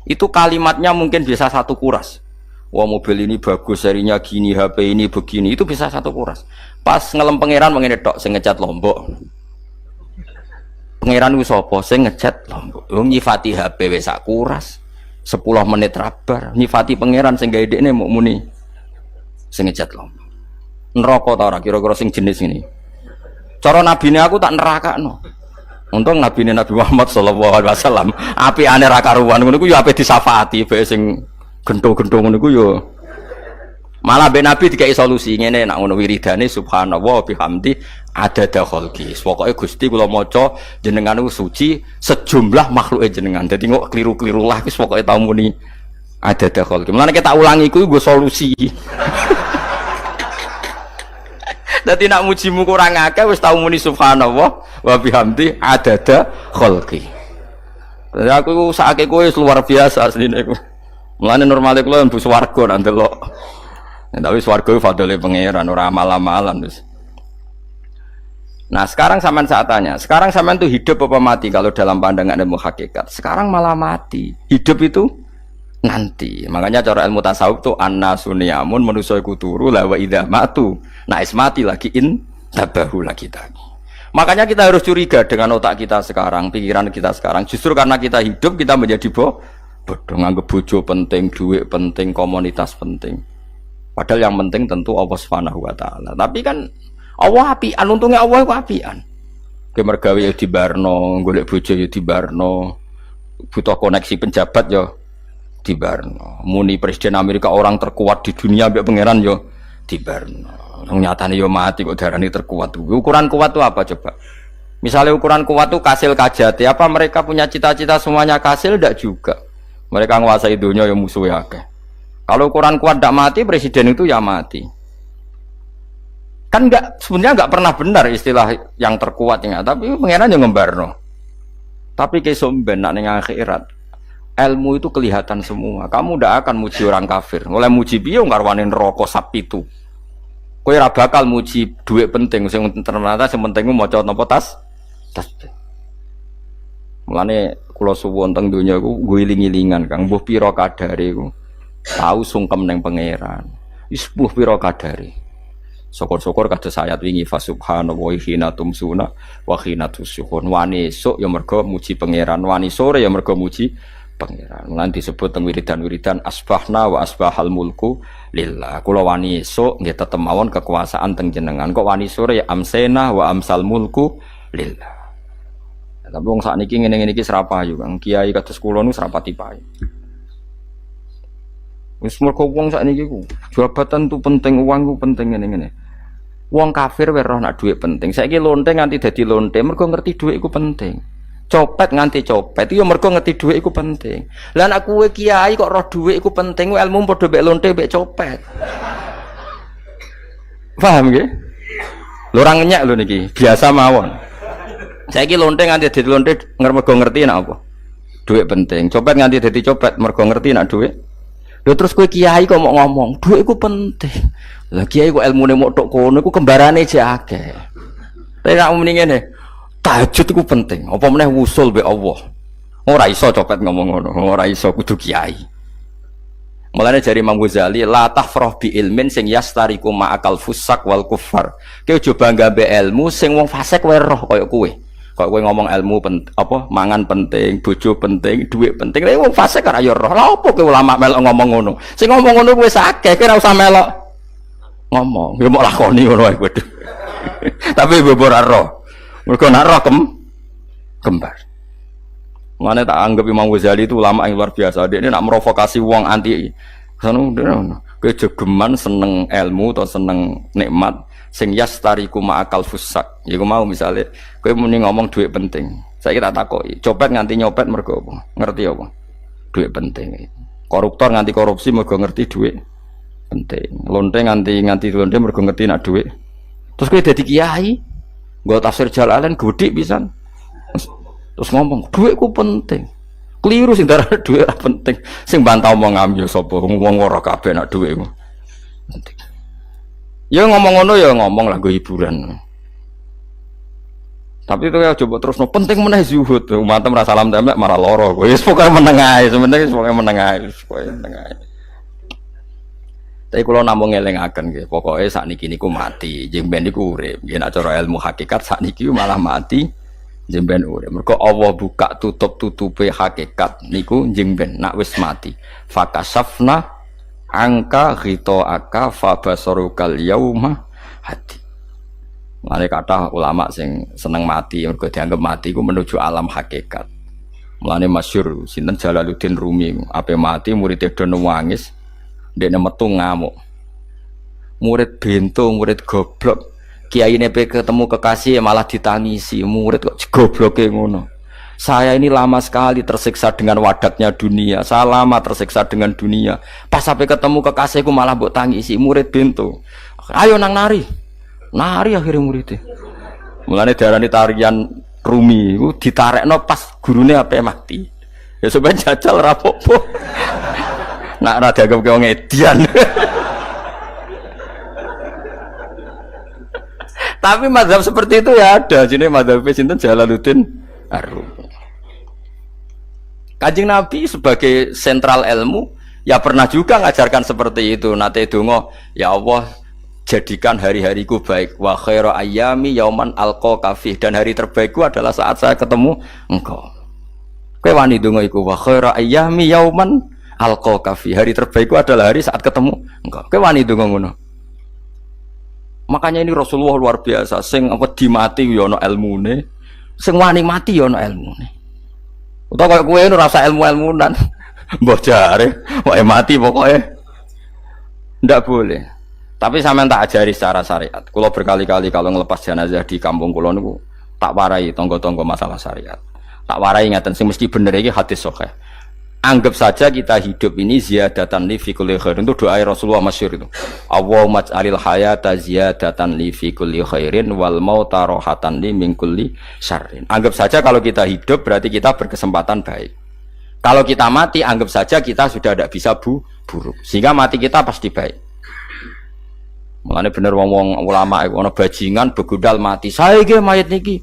Itu kalimatnya mungkin bisa satu kuras. Wah mobil ini bagus, serinya gini, HP ini begini, itu bisa satu kuras. Pas ngelem pangeran mengene tok sing ngecat Lombok. Pangeran ku sapa sing ngecat Lombok? Wong nyifati HP wis sak kuras. 10 menit rabar. Nyifati pangeran sing gawe dekne muk muni sing ngecat Lombok. Neraka ta ora kira-kira sing jenis ini. Cara nabine aku tak nerakakno. Untung nabine Nabi Muhammad sallallahu alaihi wasallam apikane ra karuan ngono ku yo ape disafaati bae sing gento-gento ngono ku yo malah ben Nabi dikai solusi ngene nek ngono wiridane subhanallah bihamdi adada khalqi. Pokoke Gusti kula maca jenengan niku suci sejumlah makhluke jenengan. Dadi kok kliru-kliru lah wis pokoke tau muni adada khalqi. Mulane tak ulangi iku nggo solusi. Dadi nak mujimu kurang akeh wis tau muni subhanallah wa bihamdi adada khalqi. Dadi aku sakake kowe luar biasa asline iku. Mulane normale kula mlebu swarga nak ndelok. Tapi swarga fadhole pangeran ora amal-amalan wis. Nah, sekarang sampean saat tanya, sekarang sampean tuh hidup apa mati kalau dalam pandangan ilmu hakikat? Sekarang malah mati. Hidup itu nanti. Makanya cara ilmu tasawuf tuh annasuniyamun manusa iku turu la wa idza matu. Nah, es mati lagi tabahu lagi tadi. Makanya kita harus curiga dengan otak kita sekarang, pikiran kita sekarang. Justru karena kita hidup kita menjadi bodoh, nganggep bojo penting, duit penting, komunitas penting. Padahal yang penting tentu Allah Subhanahu wa taala. Tapi kan Allah apian, untungnya Allah itu apian. Ke mergawe ya dibarno, golek bojo ya dibarno. Butuh koneksi penjabat ya dibarno. Muni presiden Amerika orang terkuat di dunia mbek pangeran ya dibarno. Nyatane ya mati kok darani terkuat. Ukuran kuat itu apa coba? Misalnya ukuran kuat itu kasil kajati, apa mereka punya cita-cita semuanya kasil? Tidak juga. Mereka menguasai dunia yang musuhnya akeh. Kalau ukuran kuat tidak mati, presiden itu ya mati. Kan enggak, sebenarnya enggak pernah benar istilah yang terkuatnya, tapi pengenan yang ngembarno. Tapi kesomben nak ning akhirat, ilmu itu kelihatan semua. Kamu tidak akan muji orang kafir. Oleh muji piye ngarwani neraka sapi itu. Kowe ora bakal muji duit penting, sing ternyata sing penting maca napa tas. Mulane kula suwun teng donya iku ngiling-ilingan Kang, mbuh pira kadare iku. Tahu sungkem ning pangeran. Wis mbuh pira kadare. Syukur-syukur kados ayat wingi fa subhanallahi hina tumsuna wa hina tusyuhun. Wani esuk ya mergo muji pangeran, wani sore ya mergo muji pangeran. Lan disebut teng wiridan-wiridan asbahna wa asbahal mulku lillah. Kula wani esuk nggih tetep mawon kekuasaan teng jenengan. Kok wani sore ya amsena wa amsal mulku lillah. Tapi wong sakniki ngene-ngene iki serapayu, Kang. Kiai kados kula nu serapati payu. Wis mergo wong sakniki ku jabatan tu penting, uang ku penting ngene-ngene. Wong kafir wae roh nak dhuwit penting. Saiki lonte nganti dadi lonte mergo ngerti dhuwit iku penting. Copet nganti copet itu ya mergo ngerti dhuwit iku penting. Lah nek kowe kiai kok roh dhuwit iku penting, ilmu padha mek lonte mek copet. Paham nggih? Lho ora ngenyek lho niki, biasa mawon. Saiki lonte nganti dadi lonte mergo ngerti nek apa? Dhuwit penting. Copet nganti dadi copet mergo ngerti nek dhuwit. Lho terus kowe kiai kok mau ngomong, dhuwit iku penting. Lah kiai kok ilmune mok tok kono iku kembarane jek akeh. Tapi nek muni ngene, tahajud itu penting. Apa meneh wusul be Allah. Ora iso copet ngomong ngono, ora iso kudu kiai. Mulane jari Imam Ghazali, la tafrah bi ilmin sing yastariku ma'akal fusak wal kufar. Kowe aja bangga be ilmu sing wong fasik wae roh kaya kowe. Kaya kowe ngomong ilmu apa mangan penting, bojo penting, dhuwit penting. Lah wong fasik ora ya roh. Lah opo kowe ulama melok ngomong ngono? Sing ngomong ngono kowe akeh, kowe ora usah melok ngomong. Ya mok lakoni ngono wae kudu. Tapi bobor roh. Mereka nak roh kembar. Mana tak anggap Imam Ghazali itu ulama yang luar biasa. Dia ini nak merovokasi uang anti. Kejegeman seneng ilmu atau seneng nikmat. Sing yastariku ma'akal fusak. Ya aku mau misalnya, kowe muni ngomong duit penting. Saya kita takoki, copet nganti nyopet mergo apa? Ngerti apa? Duit penting. Koruptor nganti korupsi mergo ngerti duit penting. Lonte nganti lonte mergo ngerti nak duit. Terus kowe dadi kiai. Gua tafsir Jalalain gede pisan. Terus ngomong, duitku penting. Keliru sing darane duit ora penting. Sing bantah omong ambil sapa wong ora kabeh nak duitmu. Penting. Ya ngomong ngono ya ngomong lah go hiburan. Tapi itu ya coba terus no penting meneh zuhud. Umat ora salam templek marah loro. Wis pokoke meneng ae, sementing pokoke meneng ae, pokoke meneng ae. Tapi kalau namung ngelingaken nggih, pokoke sakniki niku mati, jemben niku urip. Nggih nek cara ilmu hakikat sakniki malah mati, jemben urip. Mergo Allah buka tutup-tutupe hakikat niku jemben nak wis mati. Fakasafna angka ghitaaka fabasarukal yauma hadi. Mane kathah ulama sing seneng mati mergo dianggap mati iku menuju alam hakikat. Mulane masyhur sinten Jalaluddin Rumi, ape mati murid do nangis. Dene metu ngamuk. Murid bento, murid goblok. Kiyaine pe ketemu kekasih malah ditangisi. Murid kok gobloke ngono. Saya ini lama sekali tersiksa dengan wadatnya dunia. Saya lama tersiksa dengan dunia. Pas sampai ketemu kekasihku malah mbok tangisi. Murid bento. Ayo nang nari. Nari akhirnya muridnya. Mulane diarani tarian Rumi iku ditarekno pas gurune ape mati. Ya sampeyan jajal ra apa-apa. Nak ra dianggap wong edian. Tapi mazhab seperti itu ya ada. Jenenge mazhab sinten Jalaluddin Ar-Rumi. Kanjeng Nabi sebagai sentral ilmu ya pernah juga ngajarkan seperti itu. Nate donga, ya Allah jadikan hari-hariku baik. Wa khairu ayyami yauman alqa kafih, dan hari terbaikku adalah saat saya ketemu engkau. Kowe wani donga iku wa khairu ayyami yauman alqa kafi, hari terbaikku adalah hari saat ketemu engkau. Kowe wani donga ngono. Makanya ini Rasulullah luar biasa, sing apa dimati ya ana ilmune, sing wani mati ya ana ilmune. Utawa kowe ora rasa ilmu-ilmunan. Mbah jare, wae mati pokoke. Ndak boleh. Tapi sampean tak ajari secara syariat. Kula berkali-kali kalau ngelepas jenazah di kampung kula niku tak warai tangga-tangga masalah syariat. Tak warai ngaten sing mesti bener iki hadis sahih. Anggap saja kita hidup ini ziyadatan li fi kulli khairin, itu doa Rasulullah masyhur itu. Allahumma ij'alil hayata ziyadatan li fi kulli khairin wal mauta rahatan li min kulli syarrin. Anggap saja kalau kita hidup berarti kita berkesempatan baik. Kalau kita mati anggap saja kita sudah tidak bisa buruk. Sehingga mati kita pasti baik. Mulane bener wong ulama iku ana bajingan begudal mati. Saya ge mayit niki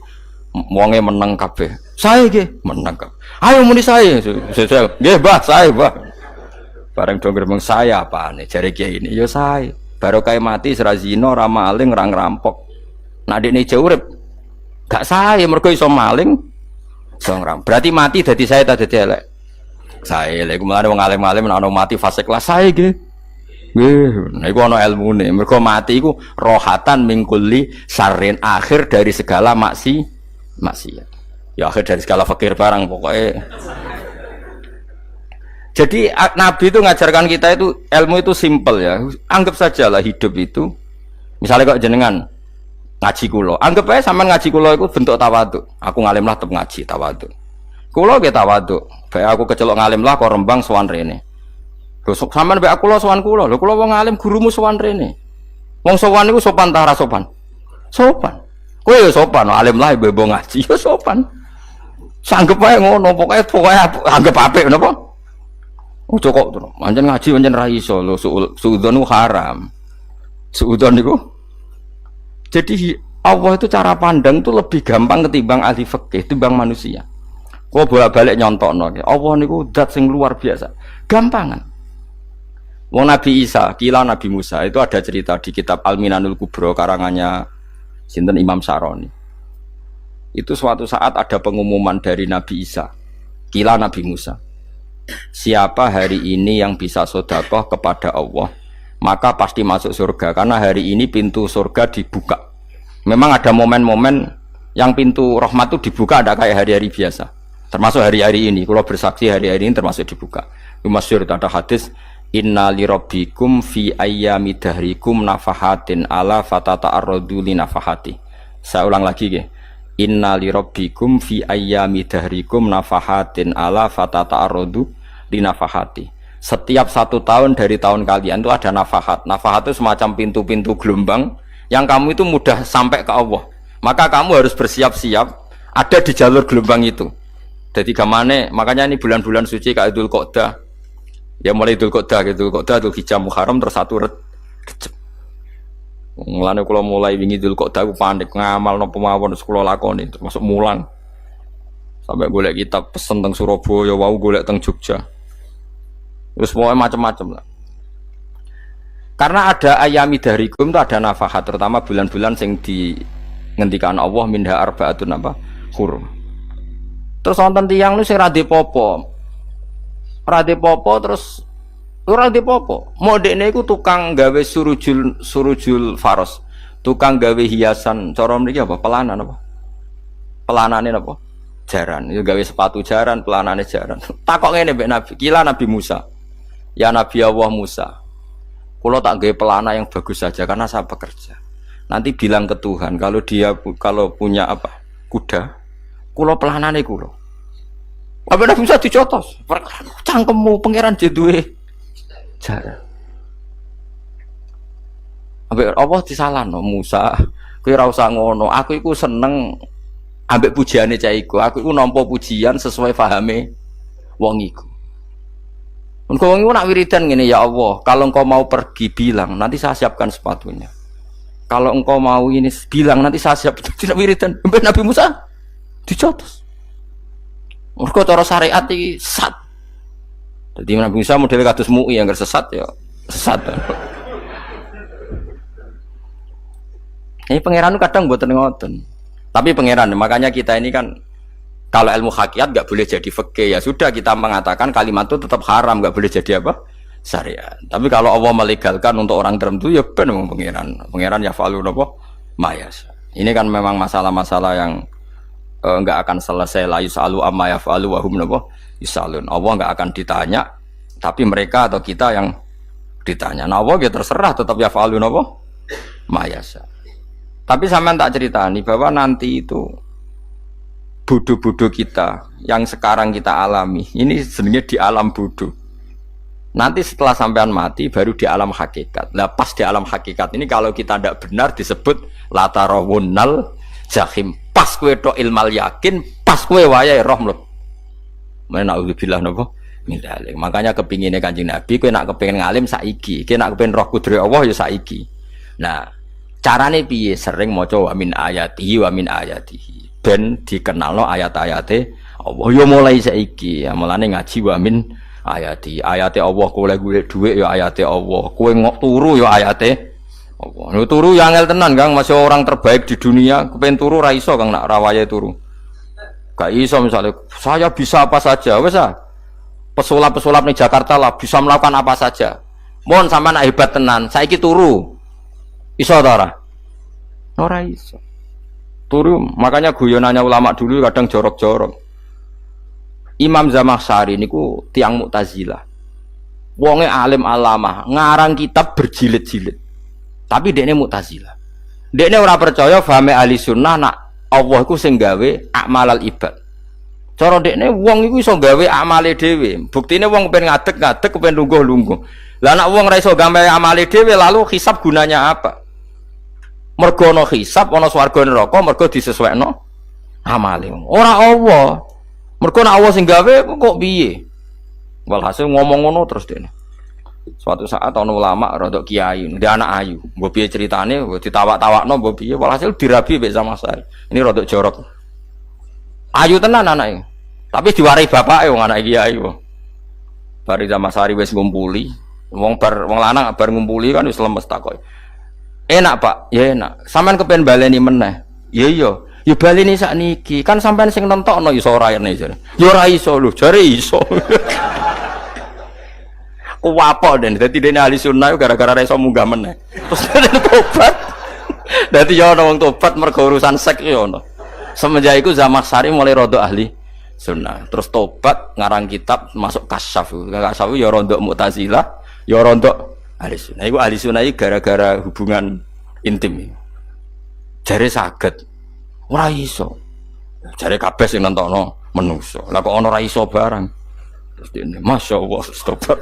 wonge meneng kabeh. Saya nggih menang. Ayo muni saya. Nggih, Mbah, saya, Mbah. Bareng dong gremeng saya apane jare kiai ini. Ya saya. Barokah mati ora zina, ora maling, ora ngerampok. Nek dekne jauh urip gak saya mergo iso maling, iso ngerampok. Berarti mati dadi saya ta dadi elek. Sae lha iku mulane wong alim-alim nek ana mati fase kelas sae nggih. Nggih, niku ana ilmune. Mergo mati iku rohatan mingkuli sarin akhir dari segala maksiat. Ya akhir dari segala fakir barang pokoknya. Jadi Nabi itu ngajarkan kita itu ilmu itu simpel ya. Anggap saja lah hidup itu. Misalnya kok jenengan ngaji kulo, anggap aja sampean ngaji kulo itu bentuk tawaduk. Aku ngalim lah tetep ngaji tawaduk. Kulo ge tawaduk. Bae aku kecelok ngalim lah kok rembang sowan rene. Lho sampean bae aku lo sowan kulo. Lho kulo wong ngalim gurumu sowan rene. Wong sowan niku sopan ta ora sopan? Sopan. Kowe ya sopan, alim lah ibu ngaji ya sopan. Sanggep ae ngono, pokoke anggap apik napa? Ojo kok pancen ngaji pancen ra iso lho suudzon haram. Suudzon niku. Jadi Allah itu cara pandang itu lebih gampang ketimbang ahli fikih, ketimbang manusia. Kok bolak-balik nyontokno. Allah niku zat sing luar biasa. Gampangan. Wong Nabi Isa, kila Nabi Musa itu ada cerita di kitab Al-Minanul Kubro karangannya sinten Imam Saroni. Itu suatu saat ada pengumuman dari Nabi Isa, kila Nabi Musa. Siapa hari ini yang bisa sedekah kepada Allah, maka pasti masuk surga karena hari ini pintu surga dibuka. Memang ada momen-momen yang pintu rahmat itu dibuka, ada kayak hari-hari biasa. Termasuk hari-hari ini, kalau bersaksi hari-hari ini termasuk dibuka. Masyhur ada hadis, inna li rabbikum fi ayyami dahrikum nafahatin ala fatata'arradu li nafahati. Saya ulang lagi ya. Inna li rabbikum fi ayyami dahrikum nafahatin ala fatata'arradu li nafahati. Setiap 1 tahun dari tahun kalian itu ada nafahat. Nafahat itu semacam pintu-pintu gelombang yang kamu itu mudah sampai ke Allah. Maka kamu harus bersiap-siap ada di jalur gelombang itu. Jadi gamane, makanya ini bulan-bulan suci kayak Dzul Qa'dah. Ya mulai Dzul Qa'dah gitu, Dzul Hijjah Muharram terus 1 Rejab. Mulane kula mulai wingi Dzul Qa'dah aku panik ngamal napa mawon terus kula lakoni termasuk mulang. Sampai golek kitab pesen teng Surabaya, wau golek teng Jogja. Terus pokoknya macam-macam lah. Karena ada ayami dahrikum itu ada nafahat, terutama bulan-bulan sing di ngendikan Allah minha arbaatun apa hurum. Terus wonten tiyang nu sing ra dipopo. Ra dipopo terus ora dipopo. Modekne iku tukang gawe surujul faros. Tukang gawe hiasan, cara mriki apa? Pelanan apa? Pelanane apa? Jaran. Itu gawe sepatu jaran, pelanane jaran. Takok ngene mbek Nabi, kila Nabi Musa. Ya Nabi Allah Musa. Kulo tak gawe pelana yang bagus saja karena saya bekerja. Nanti bilang ke Tuhan kalau punya apa? Kuda. Kulo pelanane kulo. Apa Nabi Musa dicotos? Cangkemmu pangeran duwe jaran. Ambek Allah disalahno Musa, kowe ora usah ngono. Aku iku seneng ambek pujiane cah iku. Aku iku nampa pujian sesuai pahame wong iku. Engko wong iku nak wiridan ngene, ya Allah, kalau engkau mau pergi bilang, nanti saya siapkan sepatunya. Kalau engkau mau ini bilang, nanti saya siap. Tidak wiridan. Ambek Nabi Musa dicotos. Mergo cara syariat iki sesat. Jadi Nabi Musa model kados MUI yang sesat ya sesat. Ini pangeran kadang buatan ngoten. Tapi pangeran, makanya kita ini kan kalau ilmu hakikat nggak boleh jadi fikih, ya sudah kita mengatakan kalimat itu tetap haram, nggak boleh jadi apa syariat. Tapi kalau Allah melegalkan untuk orang tertentu ya benar memang pangeran ya falu apa mayas. Ini kan memang masalah-masalah yang nggak akan selesai la yusalu amma yafalu wa hum napa yusalun. Allah nggak akan ditanya, tapi mereka atau kita yang ditanya. Nah Allah ya terserah tetap yafalu napa mayasa. Tapi sampean tak ceritani bahwa nanti itu bodoh-bodoh kita yang sekarang kita alami ini sebenarnya di alam bodoh. Nanti setelah sampean mati baru di alam hakikat. Lah pas di alam hakikat ini kalau kita tidak benar disebut latarawunnal jahim. Pas kowe tok ilmal yakin, pas kowe wayahe roh mlebu. Mana naudzubillah napa min dzalik. Makanya kepingine Kanjeng Nabi kowe nak kepengin ngalim saiki, kowe nak kepengin roh kudrat Allah ya saiki. Nah, carane piye? Sering maca wa min ayatihi wa min ayatihi. Ben dikenalno ayat-ayate Allah ya mulai saiki. Ya mulane ngaji wa min ayati. Ayate Allah kowe golek dhuwit ya ayate Allah. Kowe turu ya ayate Allah. Lu turu yang angel tenan Kang, masih orang terbaik di dunia, kepen turu ra iso Kang nak rawaye turu. Gak iso misalnya saya bisa apa saja, wes ah. pesulap-pesulap ning Jakarta lah bisa melakukan apa saja. Mohon sampean hebat tenan, saiki turu. Iso ta ora? Ora iso. Turu, makanya guyonannya ulama dulu kadang jorok-jorok. Imam Zamakhsyari niku tiang Mu'tazilah. Wonge alim alamah, ngarang kitab berjilid-jilid. Tapi dekne Mu'tazilah. Dekne ora percaya fahame ahli sunnah nak Allah iku sing gawe akmalal ibad. Cara dekne wong iku iso gawe amale dhewe. Buktine wong pengen ngadeg-ngadeg, pengen lungguh-lungguh. Lah nek wong ora iso gawe amale dhewe lalu hisab gunanya apa? Mergo ana hisab, ana swarga neraka, mergo disesuaikno amale. Ora Allah. Mergo nek Allah sing gawe kok piye? Walhasil ngomong ngono terus dene. Suatu saat ana ulama rodok kiai, dia anak ayu. Mbok piye ceritane, ditawak-tawakno mbok piye, walhasil dirabi mek Zamakhsyari. Ini rodok jorok. Ayu tenan anake. Tapi diwarai bapake wong anak kiai kok. Bar Zamakhsyari wis ngumpuli, wong lanang bar ngumpuli kan wis lemes takoki. Enak Pak, ya enak. Sampean kepen baleni meneh. Ya iya. Ya baleni sakniki. Kan sampean sing nentokno iso ora ene jare. Ya ora iso lho, jare iso. Kuwapok den. Dadi dene ahli sunnah gara-gara ora iso munggah meneh. Terus tobat. Dadi ya ana wong tobat mergo urusan seks ya ana. Semenjak iku Zamakhsyari mulai rada ahli sunnah. Terus tobat ngarang kitab masuk kasyaf. Kasyaf ya rada Mu'tazilah, ya rada ahli sunnah. Iku ahli sunnah iki gara-gara hubungan intim. Jare saged. Ora iso. Jare kabeh sing nentokno menungso. Lah kok ana ora iso barang. Terus dene masyaallah tobat.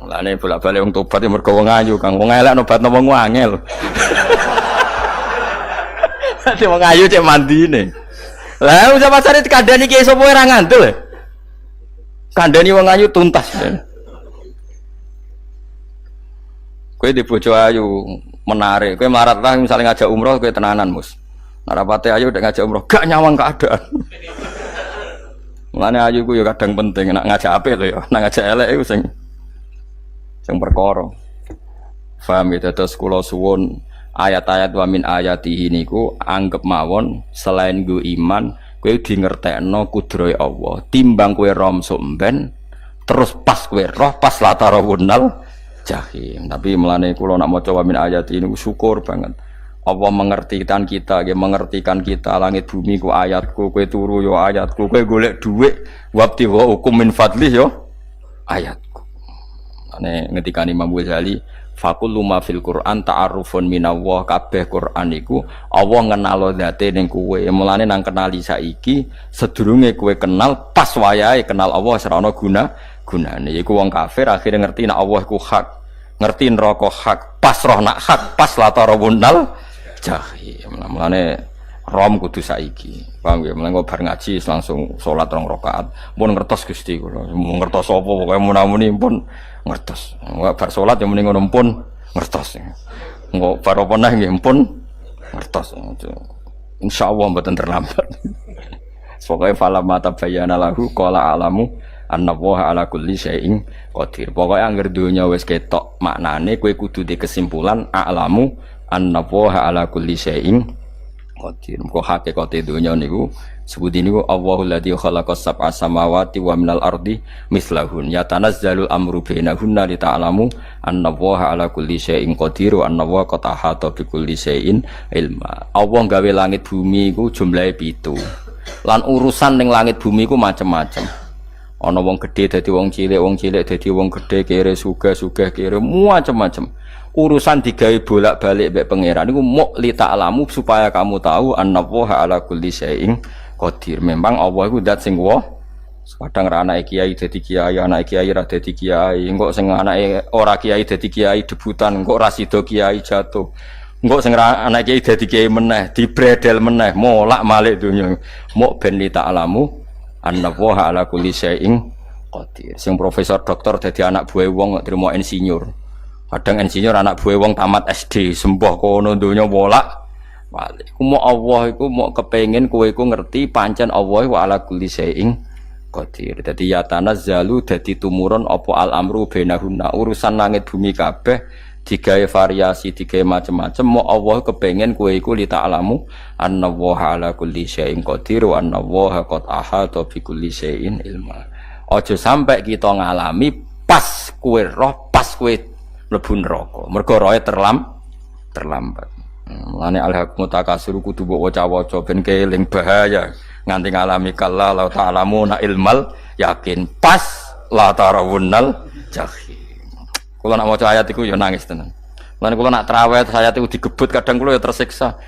Lane bolak-balik wong tobat mergo wong ayu, Kang. Wong elek nobatno wong angel. Dadi wong ayu cek mandine. Lah usah pasare kandhani ki sapa ora ngandel. Kandhani wong ayu tuntas. Kowe di bojo ayu menarik, kowe melarat lah misalnya ngajak umroh kowe tenanan mus. Narapate ayu udah ngajak umroh, gak nyawang keadaan. Mulane ayu ku ya kadang penting, nak ngajak apik lho ya, nak ngajak elek iku sing perkara. Paham ya, terus kula suwun ayat-ayat wa min ayatihi niku anggap mawon selain nggo iman, kowe di ngertekno kudrohe Allah. Timbang kowe rom somben terus pas kowe roh pas latarawunal jahim. Tapi melane kula nak maca wa min ayati niku syukur banget. Allah mengertikan kita, mengertikan kita langit bumi ku ayatku, kowe turu yo ayatku, kowe golek dhuwit wabti wa hukum min fadli yo ayatku. Ane ngendikan Imam Ghazali, faqullu ma fil Qur'an ta'arufun minallah, kabeh Qur'an iku Allah ngenalo zate ning kowe. Mulane nang kenali saiki sedurunge kowe kenal pas wayahe kenal Allah ora ana gunane. Iku wong kafir akhirnya ngerti nek Allah iku hak, ngerti neraka hak, pas roh nak hak, pas latarawunal jahim. Mulane rom kudu saiki. Paham ya? Mulane bar ngaji langsung salat 2 rakaat. Mun ngertos Gusti kula. Mun ngertos apa pokoke munamuni pun ngertos. Enggak bar salat ya muni ngono pun ngertos. Engko bar apa neh nggih pun ngertos. Insyaallah mboten terlambat. Pokoke fala mata bayana lahu qala alamu annallaha ala kulli syai'in qadir. Pokoke anggere donya wis ketok maknane kowe kudu di kesimpulan a'lamu annallaha ala kulli syai'in qadir. Kok hakikate donya niku sebuti niku Allahul ladzi khalaqas sab'a samawati wa minal ardi mislahun yatanazzalul amru bainahunna li ta'lamu annallaha ala kulli syai'in qadir wa annallaha qad ahata bi kulli syai'in ilma. Allah gawe langit bumi iku jumlahe 7. Lan urusan ning langit bumi iku macam-macam. Ana wong gedhe dadi wong cilik dadi wong gedhe, kere sugih kere macam-macam. Urusan digawe bolak-balik mbek pangeran niku muk li ta'lamu supaya kamu tahu annallaha ala kulli syai'in qadir. Memang Allah iku zat sing wa. Kadang ra anake kiai dadi kiai, anake kiai ra dadi kiai, engko sing anake ora kiai dadi kiai debutan, engko ra sida kiai jatuh. Engko sing anake kiai dadi kiai meneh, dibredel meneh, molak-malik donya. Muk ben li ta'lamu annallaha ala kulli syai'in qadir. Sing profesor doktor dadi anak buah wong kok trimo insinyur. Kadang insinyur anak buah wong tamat SD, sembah kono donya bolak-balik. Iku mau Allah iku mau kepengin kowe iku ngerti pancen Allah wa ala kulli syai'in qadir. Dadi ya tanazzalu dadi tumurun apa al amru bainahunna. Urusan langit bumi kabeh digawe variasi, digawe macam-macam. Mau Allah kepengin kowe iku li ta'lamu annallaha ala kulli syai'in qadir wa annallaha qad ahata bi kulli syai'in ilma. Aja sampai kita ngalami pas kowe roh, pas kowe mlebu neraka. Mergo roe terlambat. Mulane al-haqmu takasur kudu mbok waca-waca ben keling bahaya nganti ngalami kalla la ta'lamuna ilmal yakin pas la tarawunnal jahim. Kula nak maca ayat iku ya nangis tenan. Mulane kula nak traweh ayat iku digebut kadang kula ya tersiksa.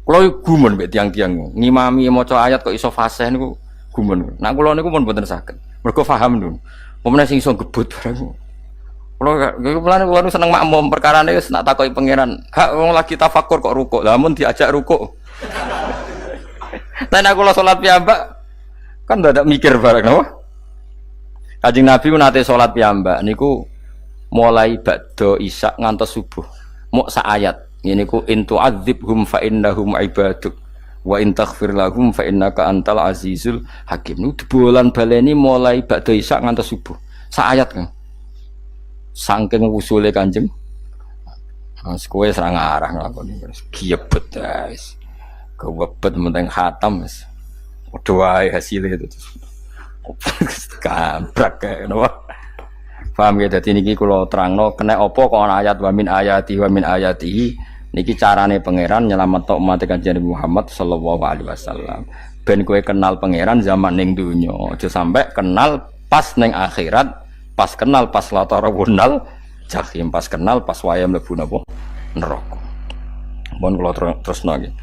Kula gumun mbek tiang-tiang ngimami maca ayat kok iso fasih niku gumun. Nak kula niku pun mboten saged. Mergo paham lho. Pemene sing iso gebut barang. Kula seneng makmum perkarane wis nak takoki pangeran. Hak wong lagi tafakur kok rukuk. Lah mun diajak rukuk. Tapi kula salat piyambak kan ndak mikir bareng napa? Kanjeng Nabi nate salat piyambak niku mulai ba'da isya ngantos subuh. Mok sak ayat. Ngene niku in tu'adzibhum fa innahum ibaduk wa in taghfir lahum fa innaka antal azizul hakim. Niku dibolan baleni mulai ba'da isya ngantos subuh. Sak ayat kan. Saking usule Kanjeng Mas kowe serang arah nglakoni giyebet guys. Kewebet menteng khatam wis. Padha wae hasile itu. Kabrak kae napa. Paham ya dadi niki kula terangno kena apa kok ana ayat wa min ayati niki carane pangeran nyelametno umat Kanjeng Muhammad sallallahu alaihi wasallam. Ben kowe kenal pangeran zaman ning donya, aja sampai kenal pas ning akhirat. Pas kenal pas latarawunal jahim, pas kenal pas wayam mlebu napa neraka. Mun kula terusno nggih.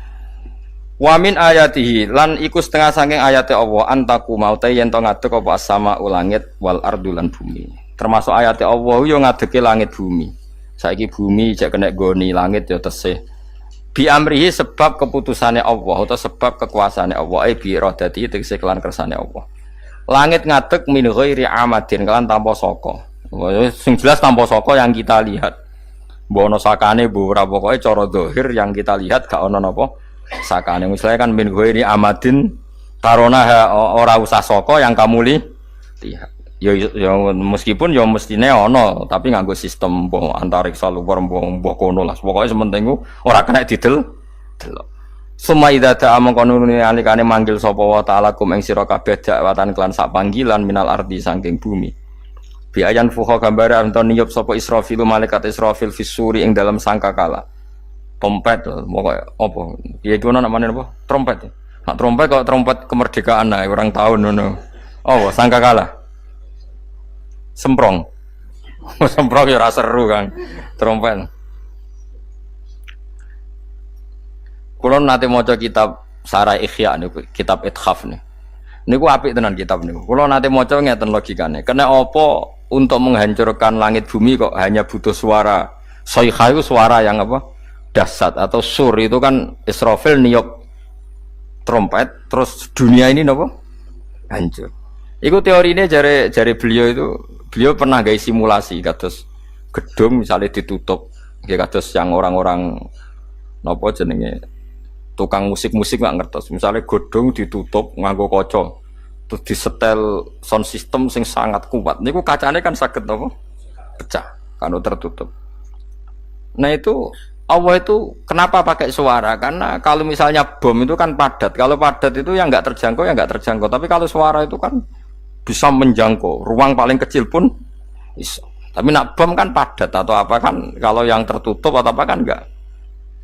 Wa min ayatihi lan iku setengah saking ayate Allah antaku maute yen to ngadeg apa sama ulangit wal ardu lan bumi. Termasuk ayate Allah yo ngadege langit bumi. Saiki bumi jek kena goni langit yo tesih. Bi amrihi sebab keputusane Allah atau sebab kekuasaane Allah bi iradati tegese kelan kersane Allah. Langit ngadeg min ghairi amadin kelan tanpa saka. Sing jelas tanpa saka yang kita lihat. Mbok ana sakane mbok ora pokoke cara zahir yang kita lihat gak ana napa sakane. Misalnya kan min ghairi amadin tarona ora usah saka yang kamu lihat. Ya meskipun ya mestine ana tapi nganggo sistem mbok antariksa luar mbok kono lah. Pokoke sementing ora kena didel delok. Suma idza ta'a mangkonune alikane manggil sapa wa ta'ala kum ing sira kabeh dakwatan kelan sak panggilan minal ardi saking bumi. Bi ayan fuha gambare anton niyup sapa Israfil malaikat Israfil fisuri ing dalam sangkakala. Trompet pokoke apa? Ya iku ana namane apa? Trompet. Nak trompet kok trompet kemerdekaan ae orang tahun ngono. Oh, sangkakala. Semprong. Semprong ya ora seru kan. Trompet. Kulo nate maca kitab Sarah Ikhya niku, kitab Ithaf niku. Niku apik tenan kitab niku. Kulo nate maca ngeten logikane. Kena apa untuk menghancurkan langit bumi kok hanya butuh suara. Sayha itu suara yang apa? Dahsyat atau sur itu kan Israfil niup trompet terus dunia ini napa? Hancur. Iku teorine jare beliau pernah gawe simulasi kados gedung misalnya ditutup nggih kados yang orang-orang napa jenenge tukang musik-musik nggak ngertos. Misalnya godong ditutup nganggo kaca, terus disetel sound system sing sangat kuat. Niku kacane kan saged napa? Pecah kalau tertutup. Nah itu Allah itu kenapa pakai suara? Karena kalau misalnya bom itu kan padat. Kalau padat itu yang nggak terjangkau ya nggak terjangkau. Tapi kalau suara itu kan bisa menjangkau. Ruang paling kecil pun bisa. Tapi nak bom kan padat atau apa kan? Kalau yang tertutup atau apa kan nggak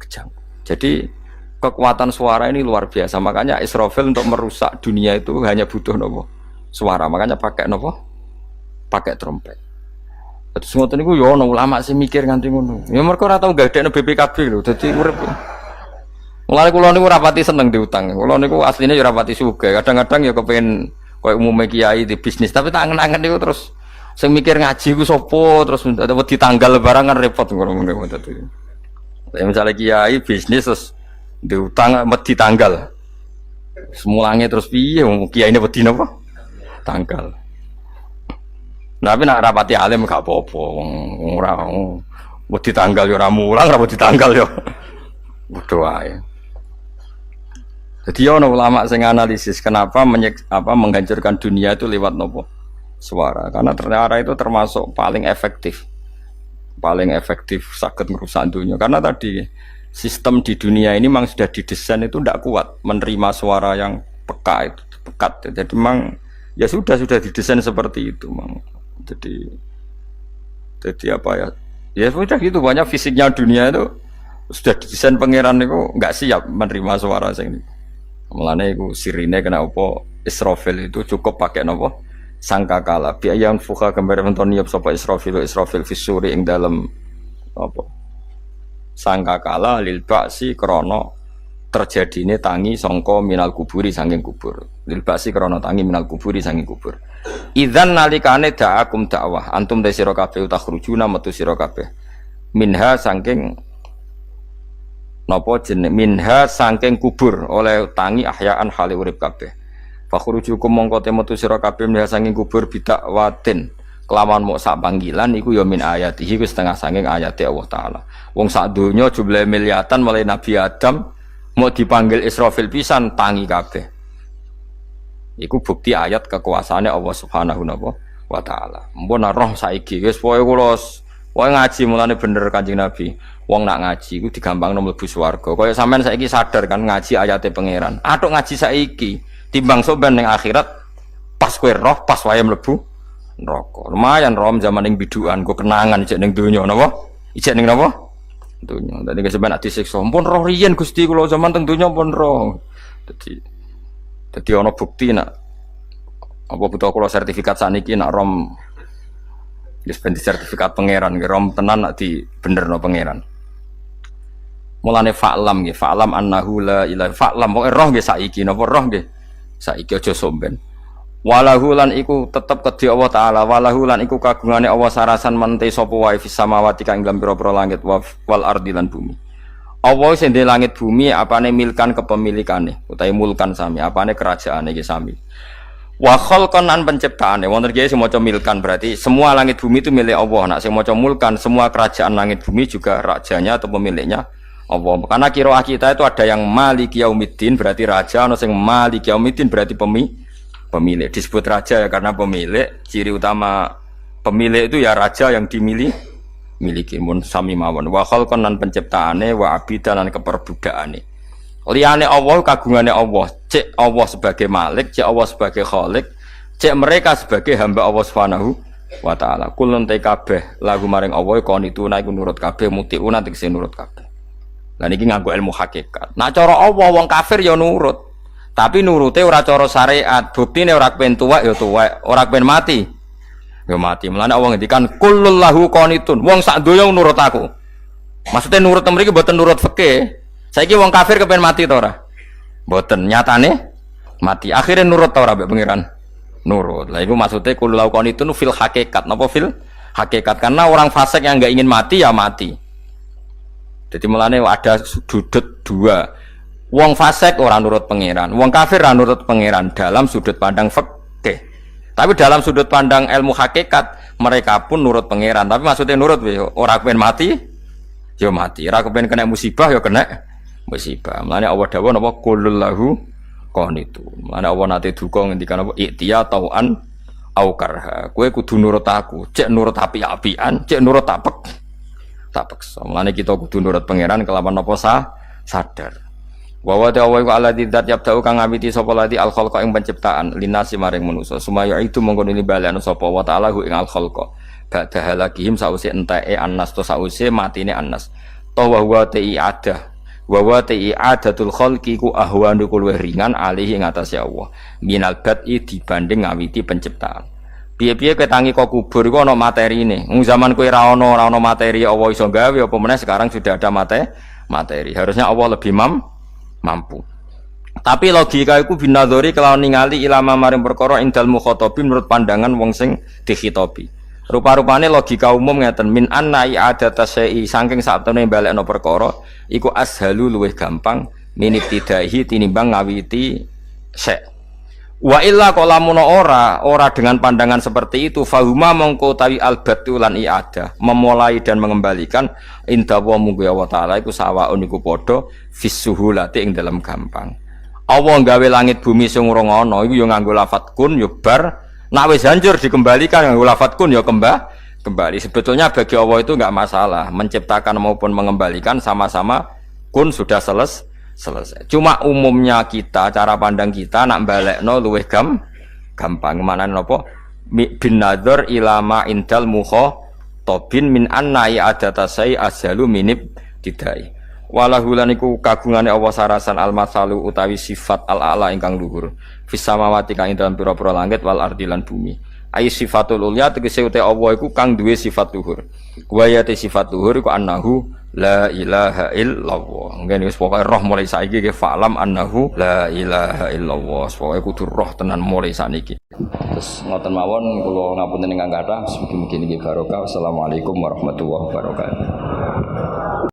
kejangkau. Jadi kekuatan suara ini luar biasa. Makanya Israfil untuk merusak dunia itu hanya butuh nopo suara. Makanya pakai nopo, pakai trompet. Terus ngoten niku yo ono ulama sing mikir nganti ngono. Ya mergo ora tau gagdekno BPKB lho. Dadi urip. Mulane kula niku rapati seneng diutang. Kula niku asline yo rapati sugih. Kadang-kadang ya kepengin koyo umume kiai di bisnis, tapi tak angen-angen niku terus sing mikir ngaji ku sapa terus wedi tanggal barang kan repot ngono dadi. Ya misalnya kiai bisnis terus diutang wedi tanggal. Semulange terus piye wong kiyaine wedi napa? Tanggal. Nah, tapi nak rapati alim gak apa-apa wong ora wedi tanggal ya ora mulang, ora wedi tanggal ya. Padha wae. Jadi ono ulama sing analisis kenapa menghancurkan dunia itu lewat nopo? Suara. Karena ternyata itu termasuk paling efektif. Paling efektif sakit merusak dunia. Karena tadi sistem di dunia ini memang sudah didesain itu tidak kuat menerima suara yang peka itu. pekat. Jadi memang ya sudah didesain seperti itu, memang. Jadi apa ya? Ya sudah gitu, banyak fisiknya dunia itu sudah didesain pangeran itu nggak siap menerima suara sing ini. Mulane iku sirine kena apa Israfil itu cukup pakai napa sangkakala biayan fuka gambar menton niup sapa Israfil fisuri ing dalam apa sangkakala lil ba'si krana terjadine tangi sangka minal kuburi saking kubur lil ba'si krana tangi minal kuburi saking kubur idzan nalikane da'akum dakwah antum ta sira kabeh takhrujuna metu sira kabeh minha saking napa jeneng minha saking kubur oleh tangi ahyaan hale urip kabeh fakhrujukum mongko metu sira kabeh minha saking kubur bidak watin kelawan mok sak panggilan iku ya min ayatihi wis setengah saking ayate Allah taala wong sak donya jumlah miliatan mulai Nabi Adam mau dipanggil Israfil pisan tangi kabeh iku bukti ayat kekuasaane Allah Subhanahu wa taala mbon roh saiki wis pokoke kula wae ngaji mulane bener Kanjeng Nabi wong nak ngaji iku digampangno mlebu swarga kaya sampean saiki sadar kan ngaji ayate pangeran atuk ngaji saiki timbang soban ning akhirat pas kowe roh pas wae mlebu neraka lumayan rom zaman ning bidukan go kenangan ijek ning donya napa ijek ning napa donya dadi sampean disiksa pun roh riyen Gusti kula zaman teng donya pun roh dadi ana bukti nak apa butuh kula sertifikat saniki nak rom wis ben sertifikat pangeran rom tenan nak di benerno pangeran mulane fa'lam nggih fa'lam annahu la ilaha fa'lam pokoke roh nggih saiki napa roh nggih saiki aja somben walahu lan iku tetep kedhi Allah taala walahu lan iku kagungane Allah sarasan mente sapa wae fis samawati kang dalam pira-pira langit wal ardi lan bumi Allah sing ndek langit bumi apane milkan kepemilikane utawi mulkan sami apane kerajaane iki sami wa khalqan an penciptaane wonten iki sing maca milkan berarti semua langit bumi itu milik Allah nak sing maca mulkan semua kerajaan langit bumi juga rajanya atau pemiliknya Allah karena qiraah kita itu ada yang maliki yaumiddin berarti raja ana sing maliki yaumiddin berarti pemilik disebut raja ya karena pemilik ciri utama pemilik itu ya raja yang dimiliki mun sami mawon wa khalqan lan penciptaane wa abidan lan keperbudakane liyane Allah kagungane Allah cek Allah sebagai malik cek Allah sebagai khalik cek mereka sebagai hamba Allah Subhanahu wa taala kulun te kabeh lagu maring Allah konituna iku nurut kabeh mutiuna tegese nurut kabeh lan iki nganggo ilmu hakikat nah cara Allah wong kafir ya nurut tapi nurute ora cara syariat buktine ora kepen tuwek ya tuwek ora kepen mati ya mati mulane Allah ngendikan kullul lahu qanitun wong sak donya nurut aku maksudnya nurut mriki mboten nurut fikih saiki wong kafir kepen mati ta ora mboten nyatane mati akhirnya nurut ta ora mbek pangeran nurut lah iku maksudnya kullul lahu qanitun fil hakikat napa fil hakikat karena orang fasik yang enggak ingin mati ya mati jadi mulane ada sudut dua wong fasik orang nurut pangeran, wong kafir ora nurut pangeran dalam sudut pandang fikih. Tapi dalam sudut pandang ilmu hakikat mereka pun nurut pangeran. Tapi maksudnya nurut ora kepen mati, ya mati. Ora kepen kena musibah ya kena musibah. Mulane Allah dawuh napa qulul lahu qanitun. Mulane Allah nate duka ngendikan apa iktiya tauan au karha. Kowe kudu nurut aku, cek nurut api-apian, cek nurut tak paksa. Mulane kita kudu nurut pangeran kelawan napa sadar. Wa ta'ala wa alladzi dzat yabda'u kang ngawiti sapa lati al khalqa ing penciptaan linasi maring manusa sumaya itu mongko ini balane sapa wa ta'ala ing al khalqa ba'da halakihim sause enteke annas to sause matine annas to wa huwa ta'iadah wa wa ta'iadatul khalqi ku ahwanu luwih ringan alih ing atase Allah minal bad'i dibanding ngawiti penciptaan piye-piye ketangi kok kubur iku ana materine zaman kowe ra ana materi Allah iso gawe apa meneh sekarang sudah ada materi harusnya Allah lebih mampu. Tapi logika iku binadzori kelawan ningali ilama maring perkara indal mukhatabin menurut pandangan wong sing dikhitobi. Rupa-rupane logika umum ngeten min anna i'adata syai'i saking satune balekno perkara iku ashalu luwih gampang minibtidaihi tinimbang ngawiti syai'. Wa illa qalamun ora dengan pandangan seperti itu fahuma mongko tawi albatu lan i'adah memulai dan mengembalikan inda wa munggu Allah taala iku sawaun iku padha fisuhulati ing dalam gampang. Allah gawe langit bumi sing ora ana iku ya nganggo lafat kun ya bar nek wis hancur dikembalikan nganggo lafat kun ya kembali. Sebetulnya bagi Allah itu enggak masalah menciptakan maupun mengembalikan sama-sama kun sudah selesai. Cuma umumnya kita, cara pandang kita nak balekno luwih gampang. Manane napa? Bin nadzar ilama indal tobin min anna i'adatasai azalu minib didai. Walahulan iku kagungane Allah sarasan al-masalu utawi sifat al-a'la ingkang luhur. Fis samawati kang ing dalem pira-pira langit wal ardi lan bumi. Ai sifatul ulya tegese uta Allah iku kang duwe sifat luhur. Wa ya sifat luhur iku annahu la ilaha illallah. Ngene wis pokoke roh mulai saiki ke falam annahu la ilaha illallah. Pokoke kudu roh tenan mulai saniki. Terus ngoten mawon kula ngapunten ingkang kathah mugi-mugi niki barokah. Assalamualaikum warahmatullahi wabarakatuh.